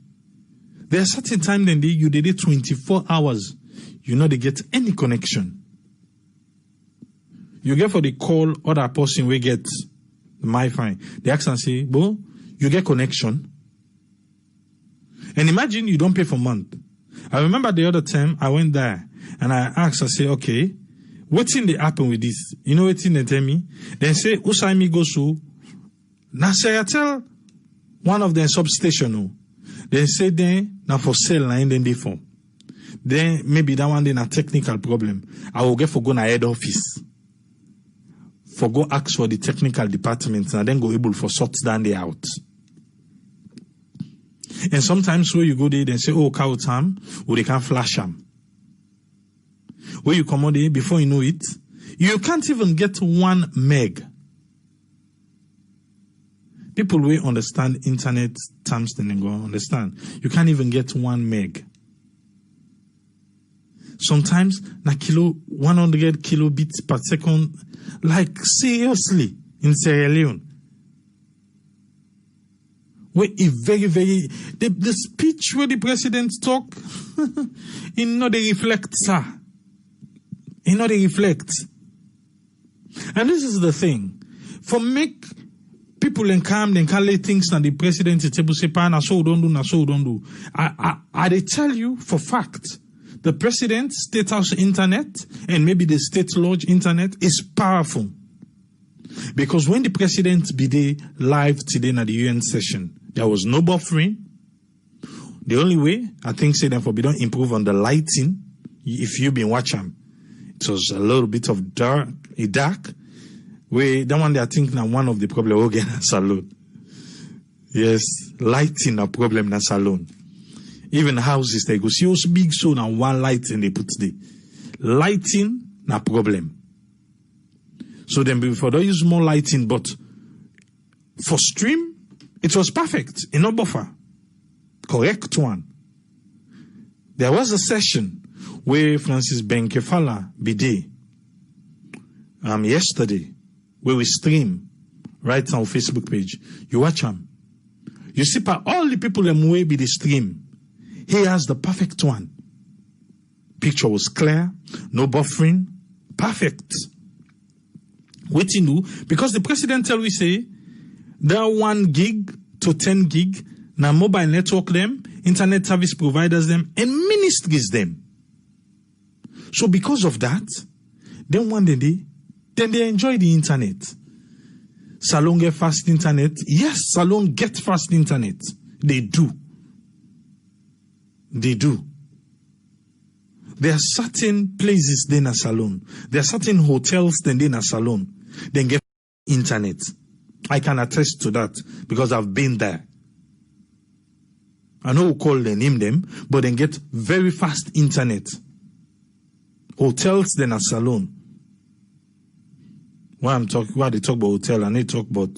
there are certain times then you did it 24 hours. You know they get any connection. You get for the call other person we get MiFi. They ask and say, "Bo, you get connection." And imagine you don't pay for month. I remember the other time I went there and I asked, I say, "Okay, what's in the happen with this?" You know what's in they tell me? Then say, "Usaimi goes to na Sierratel one of the substation." They say then now for sale na in then they form. Then maybe that one then a technical problem. I will get for go na head office. For go ask for the technical department and then go able for sort down the out. And sometimes where you go there, they say, "Oh, cow time," or they can flash them. Where you come out there, before you know it, you can't even get 1 meg. People will understand internet terms, then they go understand. You can't even get 1 meg. Sometimes, na 100 kilobits per second, like seriously, in Sierra Leone. Where it very, the speech where the president talk, it not they reflect, sir. It not they reflect. And this is the thing. For make people and calm, then can lay things on the president, table say, "Na so don't do, na so don't do." I they tell you for fact, the President State House internet and maybe the State Lodge internet is powerful. Because when the President be there live today at the UN session, there was no buffering. The only way, I think, say that for we don't improve on the lighting, if you've been watching, it was a little bit of dark, where that one day I think now one of the problem will get a salon. Yes, lighting a problem in a salon. Even houses, they go see us big so now one light and they put the lighting na problem. So then before they use more lighting, but for stream, it was perfect. In no buffer. Correct one. There was a session where Francis Benkefala be there yesterday, where we stream right on our Facebook page. You watch him. You see all the people them way be the stream. He has the perfect one. Picture was clear, no buffering, perfect. Waiting do because the president tell we say there are 1 gig to 10 gig now mobile network them, internet service providers them, and ministries them. So because of that, then one day, then they enjoy the internet. Salon get fast internet. Yes, Salon get fast internet. They do. They do. There are certain places in a salon. There are certain hotels in a salon. They get internet. I can attest to that because I've been there. I know who call them, name them, but they get very fast internet. Hotels then a salon. When they talk about hotel and they talk about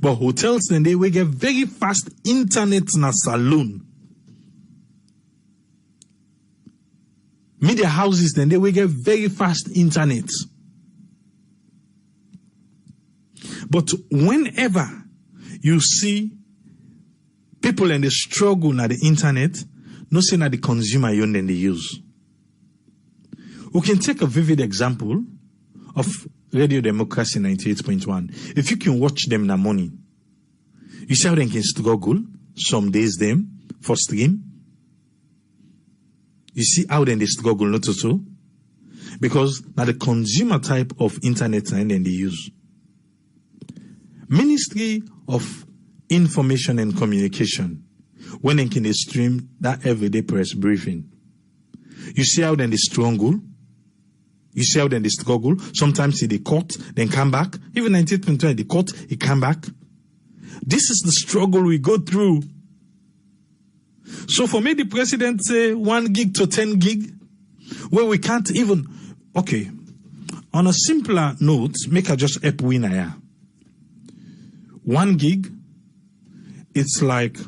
but hotels then they will get very fast internet in a salon. Media houses then they will get very fast internet. But whenever you see people in the struggle na the internet, no say na the consumer you then they use. We can take a vivid example of Radio Democracy 98.1. If you can watch them in the morning, you see how they can struggle some days them for stream. You see how then they struggle not to so. Because now the consumer type of internet and then they use. Ministry of Information and Communication, when they can stream that everyday press briefing. You see how then they struggle. You see how then they struggle. Sometimes they court, then come back. Even 1920, they court, he come back. This is the struggle we go through. So for me, the president say 1 gig to 10 gig, where we can't even, okay, on a simpler note, make I just help win here. 1 gig, it's like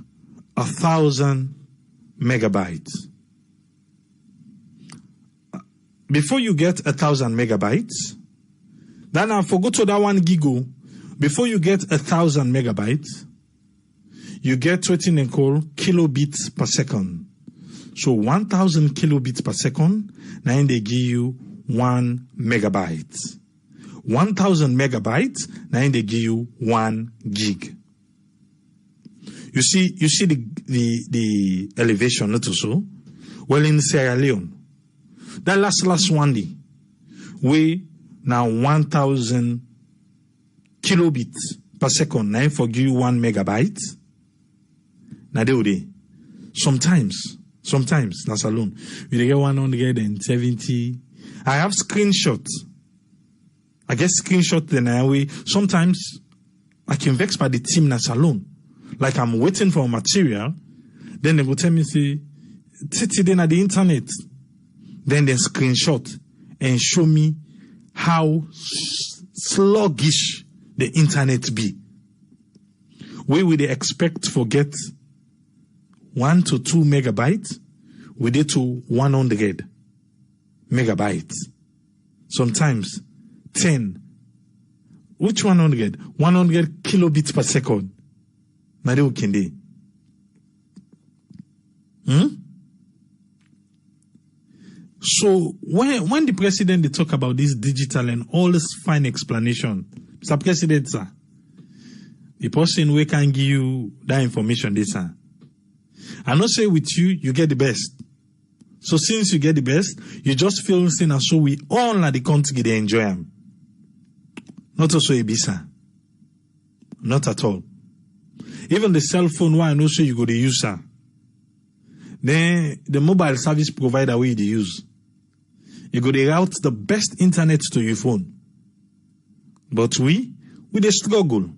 1,000 megabytes. Before you get 1,000 megabytes, then I forgot to that 1 gigo. Before you get 1,000 megabytes, you get what they call kilobits per second. So 1,000 kilobits per second, now they give you 1 megabyte. 1,000 megabytes, now they give you 1 gig. You see the elevation, not so. Well, in Sierra Leone, that last one day, we now 1,000 kilobits per second, now for give you 1 megabyte. Now they sometimes that's alone. We get 170. I have screenshots. I get screenshot then I sometimes I can vex by the team that's alone. Like I'm waiting for material, then they will tell me say, sit then at the internet. Then they screenshot and show me how sluggish the internet be. Where would they expect to get 1 to 2 megabytes? We did to 100 megabytes. Sometimes 10. Which 100? 100 kilobits per second. Now can they? So when the president they talk about this digital and all this fine explanation, Mr. President, sir, the person who can give you that information, this sir. I not say with you, you get the best. So since you get the best, you just feel saying so we all at the country they enjoy them. Not also a bisa. Not at all. Even the cell phone one I know so you go to use sir. Then the mobile service provider way they use. You go to route the best internet to your phone. But we they struggle.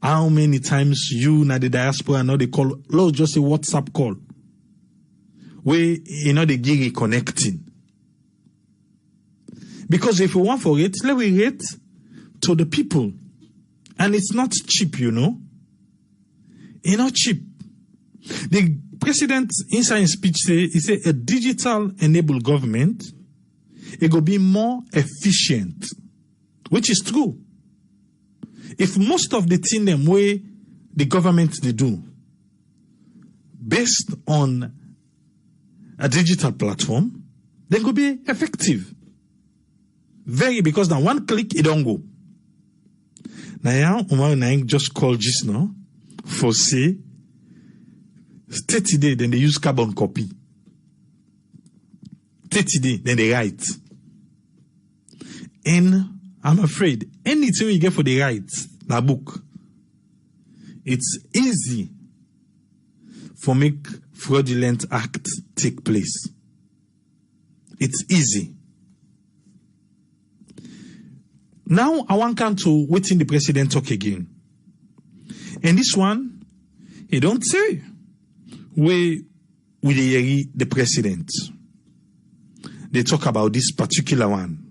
How many times you na the diaspora now they call, let's just say WhatsApp call. Where they give connecting. Because if we want for it, let we rate to the people. And it's not cheap, you know. It's not cheap. The president inside his speech he say a digital enabled government, it will be more efficient. Which is true. If most of the thing them way the government they do based on a digital platform, they could be effective. Very, because now 1 click it don't go. Now Umar Naing just called just now for say 30 days, then they use carbon copy. 30 days, then they write. And I'm afraid anything you get for the rights, the book, it's easy for make fraudulent act take place. It's easy. Now I want to come to waiting the president talk again. And this one, he don't say where will the president. They talk about this particular one.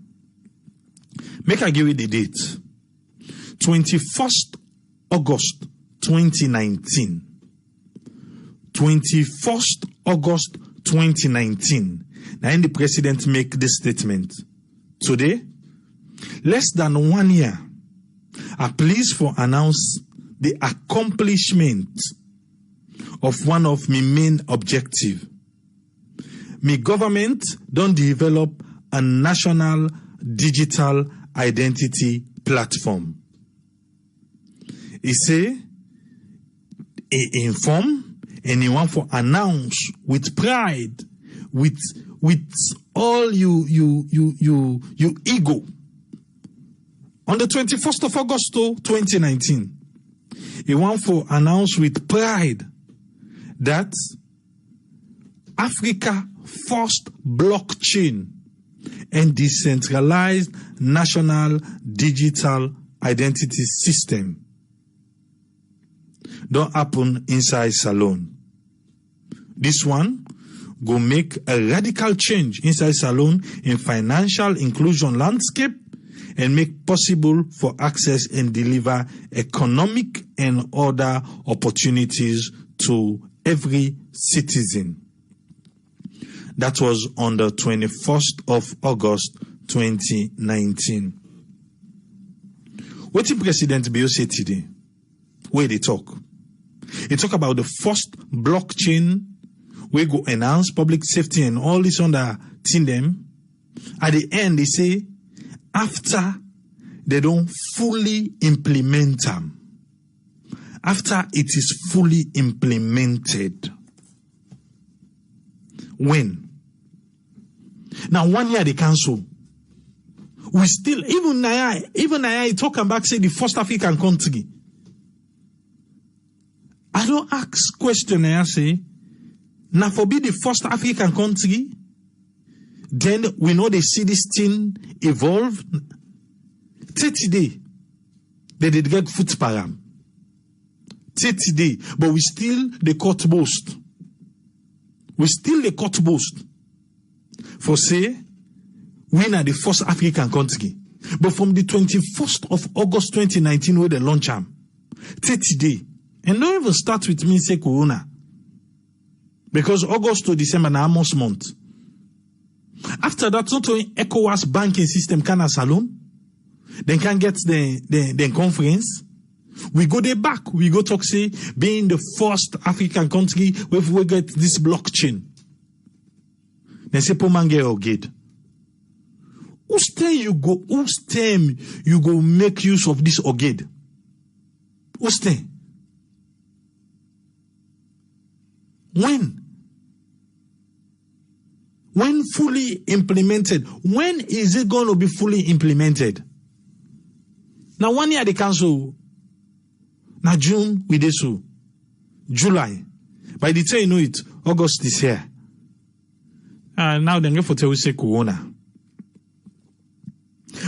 Make I give you the date. 21st August 2019. 21st August 2019. Now the president make this statement. Today, less than 1 year I pleased for announce the accomplishment of one of my main objective. My government don't develop a national digital identity platform. He say, he inform anyone for announce with pride, with all you ego. On the 21st of August 2019, he want for announce with pride that Africa first blockchain and decentralized national digital identity system don't happen inside Salone. This one go make a radical change inside Salone in financial inclusion landscape and make possible for access and deliver economic and other opportunities to every citizen. That was on the 21st of August 2019. What did President Bio say today? Where they talk? He talk about the first blockchain we go enhance public safety and all this under thing them. At the end, they say, after they don't fully implement them, after it is fully implemented. When? Now 1 year they cancel. We still, even I talking back, say the first African country. I don't ask question, I say, now for be the first African country, then we know they see this thing evolve. 30 days, they did get foot param. 30 days, but we still the court boast. We still the court boast. For say, we are the first African country. But from the 21st of August 2019, where they launch them, 30 days. And don't even start with me say Corona. Because August to December na almost month. After that, not only ECOWAS banking system can Salone, they can get the conference. We go there back. We go talk say being the first African country where we get this blockchain. They say Pomange Oged. Whose time you go make use of this Oged? Whose time? When fully implemented? When is it going to be fully implemented? Now 1 year they cancel. Now June we did so. July. By the time you know it, August is here. Now then for tell we say Corona.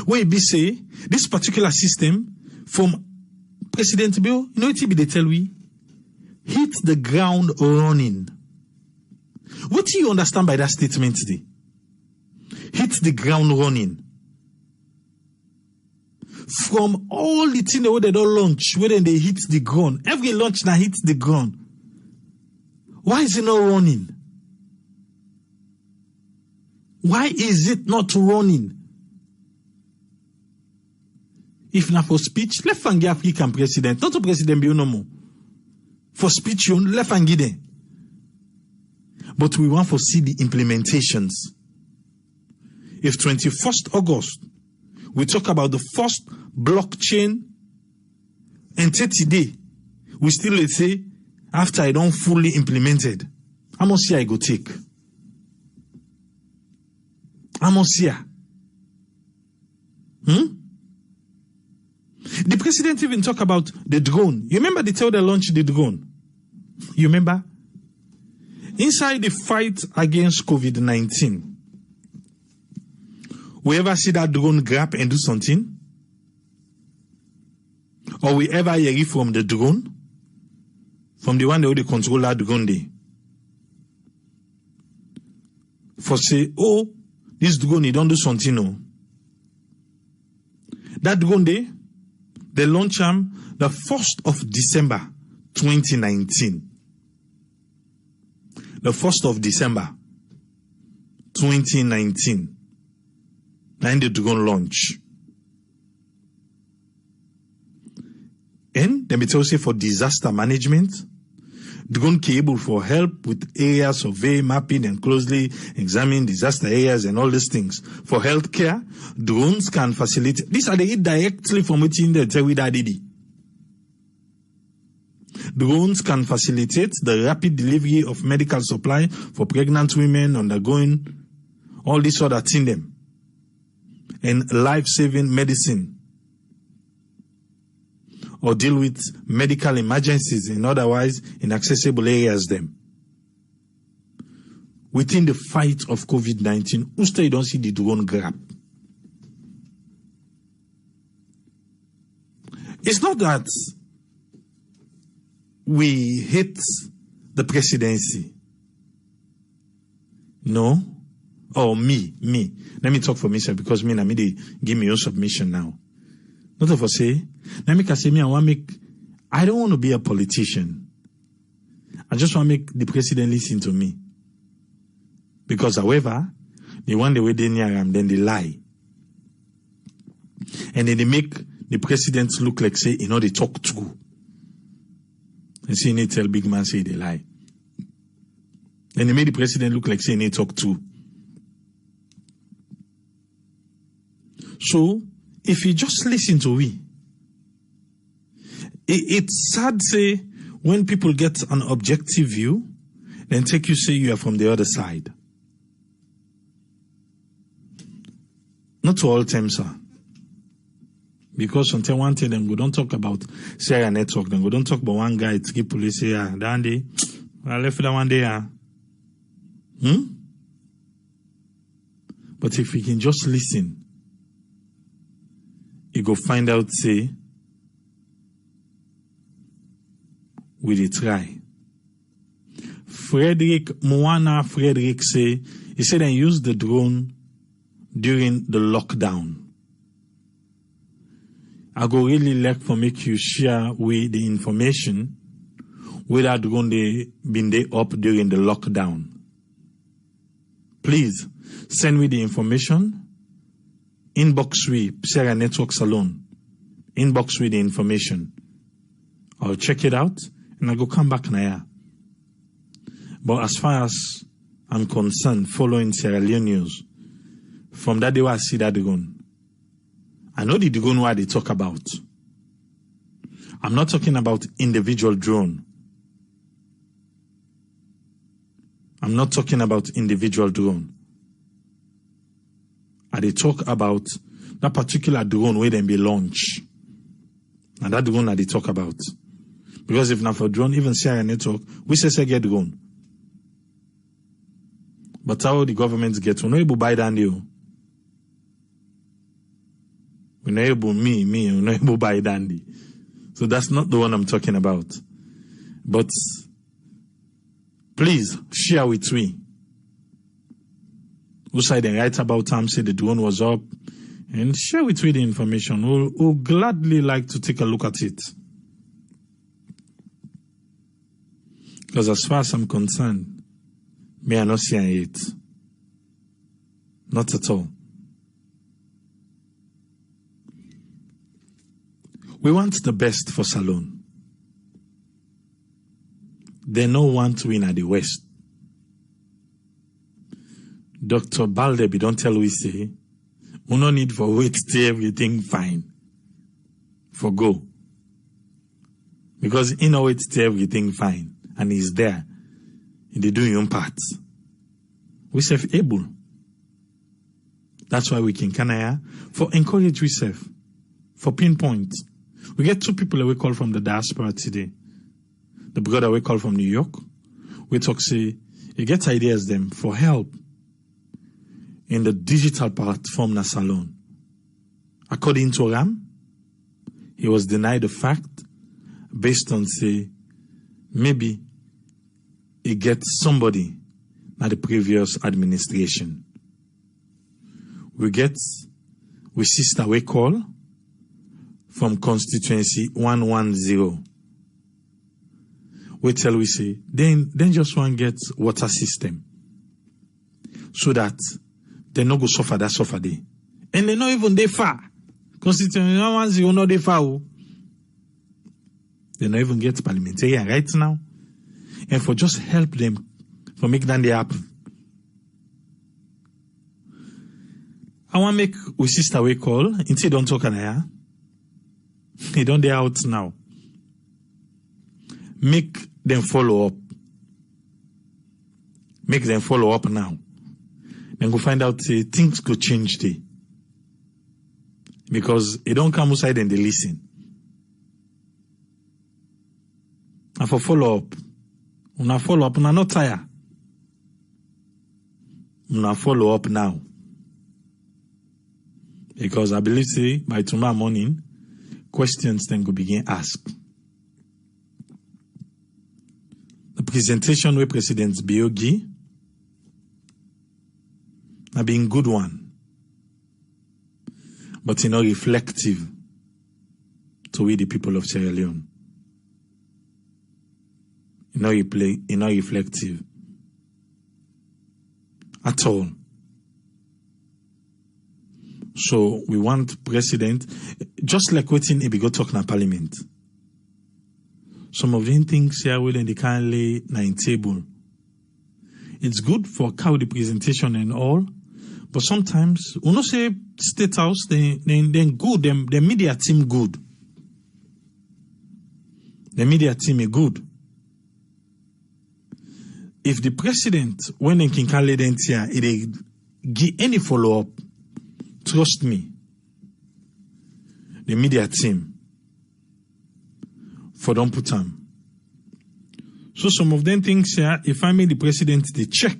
When it be say this particular system from President Bill, you know what they tell we? Hit the ground running. What do you understand by that statement today? Hit the ground running. From all the things where they don't launch, where they hit the ground. Every launch now hits the ground. Why is it not running? Why is it not running? If not for speech, left and give African president, not a president be no more. For speech, you left and give them. But we want to see the implementations. If 21st August, we talk about the first blockchain, and 30 days, we still let's say, after I don't fully implemented, how much year I go take? How much year? The president even talk about the drone. You remember they tell they launched the drone? You remember? Inside the fight against COVID-19, we ever see that drone grab and do something? Or we ever hear from the drone? From the one that would control that drone day? For say, oh, this drone, he don't do something, no. That drone day, they launch them the 1st of December 2019. The 1st of December 2019. And the drone launch. then be also for disaster management. Drone capable for help with area survey, mapping, and closely examine disaster areas and all these things. For healthcare, drones can facilitate. These are the directly from within the Tewida. Drones can facilitate the rapid delivery of medical supply for pregnant women undergoing all this other thing them. And life-saving medicine. Or deal with medical emergencies in otherwise inaccessible areas them. Within the fight of COVID-19, who still don't see the drone grab? It's not that we hate the presidency. No. Or me. Let me talk for myself because me they give me your submission now. Not of us say, let me say me, I don't want to be a politician. I just want to make the president listen to me. Because however, they want the way they near him, then they lie. And then they make the president look like say, they talk true. And say, they tell big man say they lie. And they make the president look like say they talk true. So, if you just listen to we, it's sad say when people get an objective view, then take you say you are from the other side. Not to all times, sir. Because until one thing, then we don't talk about Sarah network, then we don't talk about one guy, to keep police here, Dandy, I left that one day, But if we can just listen, you go find out, say, we dey try. Frederick say, he said they used the drone during the lockdown. I go really like for make you share with the information whether drone they been there up during the lockdown. Please send me the information. Inbox we Sarah Network Salon. Inbox with the information. I'll check it out and I'll go come back now. But as far as I'm concerned, following Sierra Leone news, from that day where I see that drone, I know the drone what they talk about. I'm not talking about individual drone. I'm not talking about individual drone. They talk about that particular drone where they be launched. And that drone that they talk about. Because if not for drone, even Sierra Network, we say get drone. But how the governments get, we're not able to buy that deal. We're not able, we're not able to buy dandy. So that's not the one I'm talking about. But please share with me. Who side and write about time, say the drone was up, and share with me the information. We'll gladly like to take a look at it. Because as far as I'm concerned, me are not seeing it. Not at all. We want the best for Salone. They no want to win at the West. Dr. Baldebi don't tell we say, we no need for wait till everything fine. For go. Because he know wait till everything fine. And he's there. And they do your own part. We self able. That's why we can Canaya for encourage we self. For pinpoint. We get two people that we call from the diaspora today. The brother we call from New York. We talk say, you get ideas them for help in the digital platform na Salone. According to Ram, he was denied the fact based on say maybe he gets somebody na the previous administration. We sister we call from constituency 110. We tell we say then just one gets water system so that they no go suffer day. And they not even they far. Constituency 110 not they far. They don't even get parliamentarian right now. And for just help them, for make that happen. I want to make we sister we call, until don't talk and he don't they out now. Make them follow up. Make them follow up now. Then go find out things could change there. Because it don't come outside and they listen. And for follow up, una not tired. Una follow up now. Because I believe say by tomorrow morning, questions then go begin ask. The presentation with President Biogi have been good one, but not reflective to we the people of Sierra Leone. Not reflective at all. So we want president, just like waiting if we go talk in parliament. Some of them things here will they can't lay in table. It's good for cow the presentation and all, but sometimes we not say State House they good, the media team good. The media team is good. If the president when they can lay the here, they give any follow up. Trust me, the media team, for don't put them. So some of them things here, if I make the president, they check.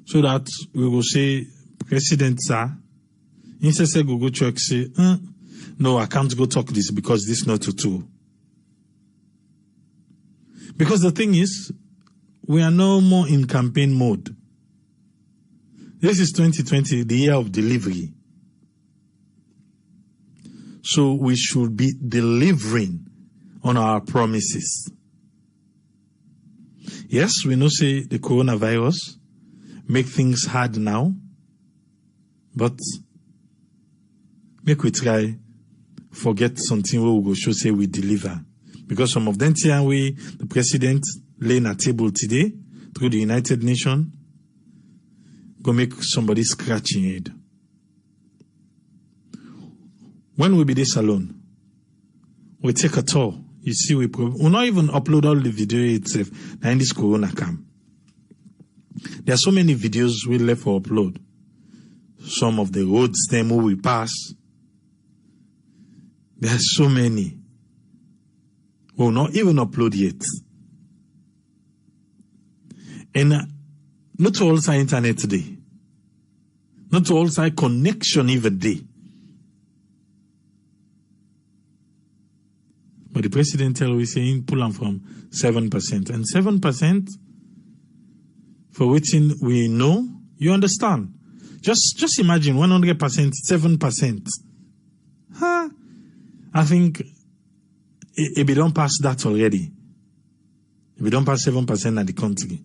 So that we will say, President, sir, instead go check, say, no, I can't go talk this because this is not true. Because the thing is, we are no more in campaign mode. This is 2020, the year of delivery. So we should be delivering on our promises. Yes, we know say the coronavirus make things hard now, but make we try forget something where we go show say we deliver. Because some of them the president lay on a table today through the United Nations, go make somebody scratching head. When we be this alone, we take a tour. You see, we not even upload all the video itself. Now in this corona camp, there are so many videos we left for upload. Some of the roads them who we pass. There are so many. We'll not even upload yet. And not all side internet today. Not all side connection even day. But the president always saying pull them from 7%. And 7% for which we know, you understand. Just imagine 100%, 7%. Huh? I think if we don't pass that already, if we don't pass 7% at the country.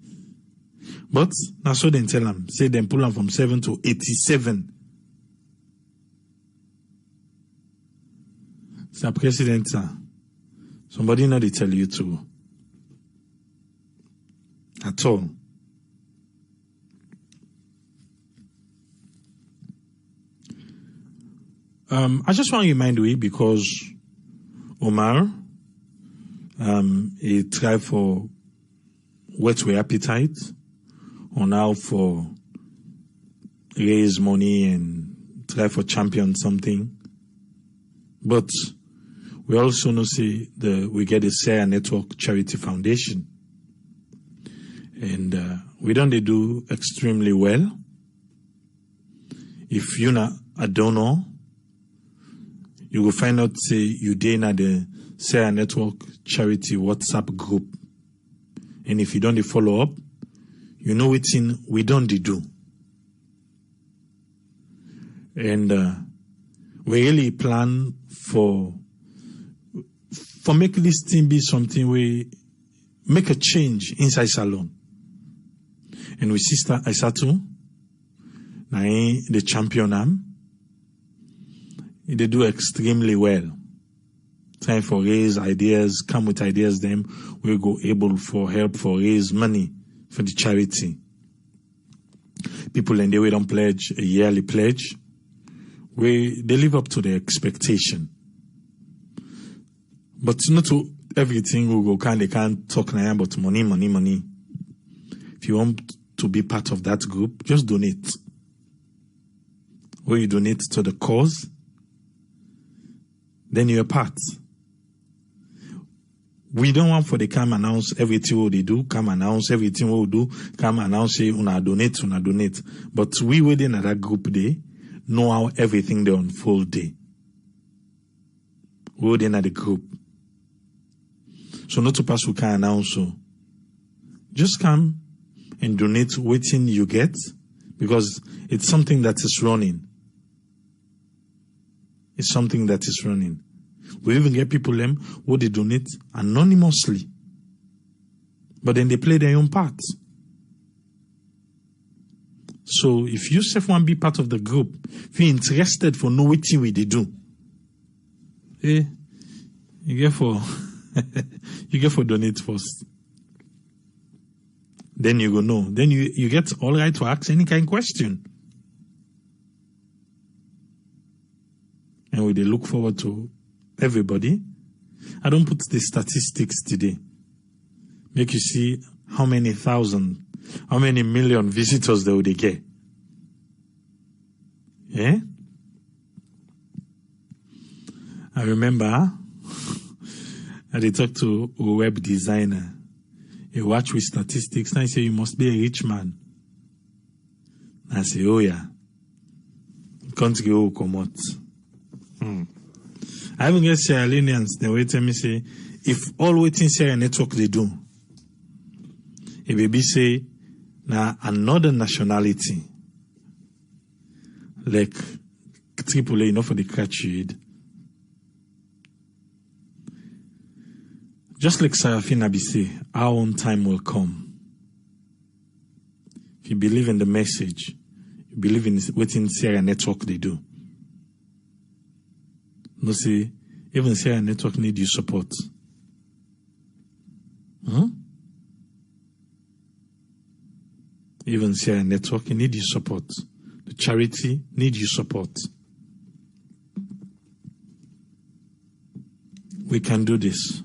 But that's so they tell them, say them pull them from 7 to 87. Sir President, sir, somebody know they tell you to. At all. I just want to remind you because Omar, he tried for whet your appetite, or now for raise money and try for champion something. But we also know say we get a Sierra Network Charity Foundation, and we don't do extremely well. If you're not a donor, you will find out say you did at the Sierra Network Charity WhatsApp group, and if you don't follow up, you know it's in we don't do. And we really plan for make this thing be something we make a change inside Salon. And with Sister Aisatu, the champion, they do extremely well. Time for raise ideas, come with ideas, then we'll go able for help for raise money for the charity. People and they will don't pledge a yearly pledge. They live up to their expectation. But not to everything we go they can't talk now about money. If you want to be part of that group, just donate. When you donate to the cause, then you're part. We don't want for they come announce everything what they do, come announce everything what we do, come announce say una donate. But we within that group day know how everything they unfold day. We within the group. So not to pass we can announce so. Just come and donate waiting you get because it's something that is running. It's something that is running. We even get people them who they donate anonymously. But then they play their own part. So if you self want to be part of the group, if you're interested for know what they do, you get for donate first. Then you go know. Then you get all right to ask any kind of question. And we they look forward to everybody. I don't put the statistics today. Make you see how many million visitors they would get. Yeah? I remember I talked to a web designer. He watch with statistics and I say, you must be a rich man. I say, oh yeah. Can't go come out. I even get Sierra Leoneans, they will tell me, say, if all waiting Sierra network they do, it will be say, now another nationality, like AAA, enough for the catch. Just like Sarafina be say, our own time will come. If you believe in the message, you believe in waiting Sierra network they do. No see, even Sierra network need your support. Even Sierra network need your support. The charity need your support. We can do this.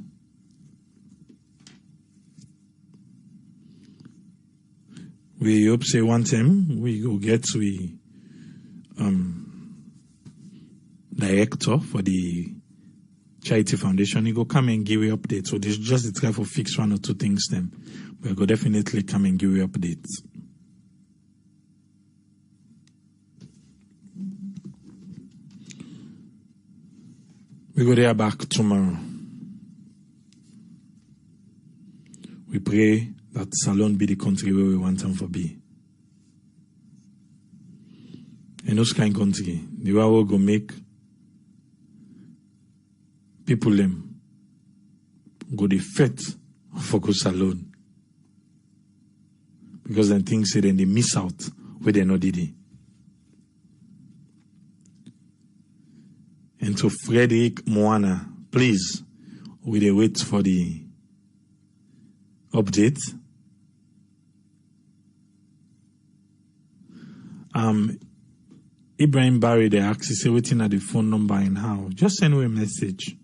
We hope say one time we go get director for the charity foundation. He go come and give you updates. So this just the try for fix one or two things them. We'll go definitely come and give you updates. We go there back tomorrow. We pray that Salone be the country where we want them to be. And those kind of country, the way we go make people them go the fet focus alone. Because then things say then they miss out where they not did it. And to Frederick Moana, please, we they wait for the update. Ibrahim Barry, they asked, say waiting at the phone number and how. Just send me a message.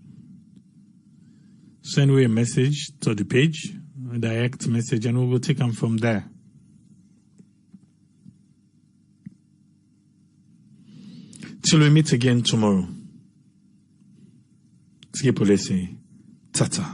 Send me a message to the page, a direct message, and we will take them from there. Till we meet again tomorrow. Tata.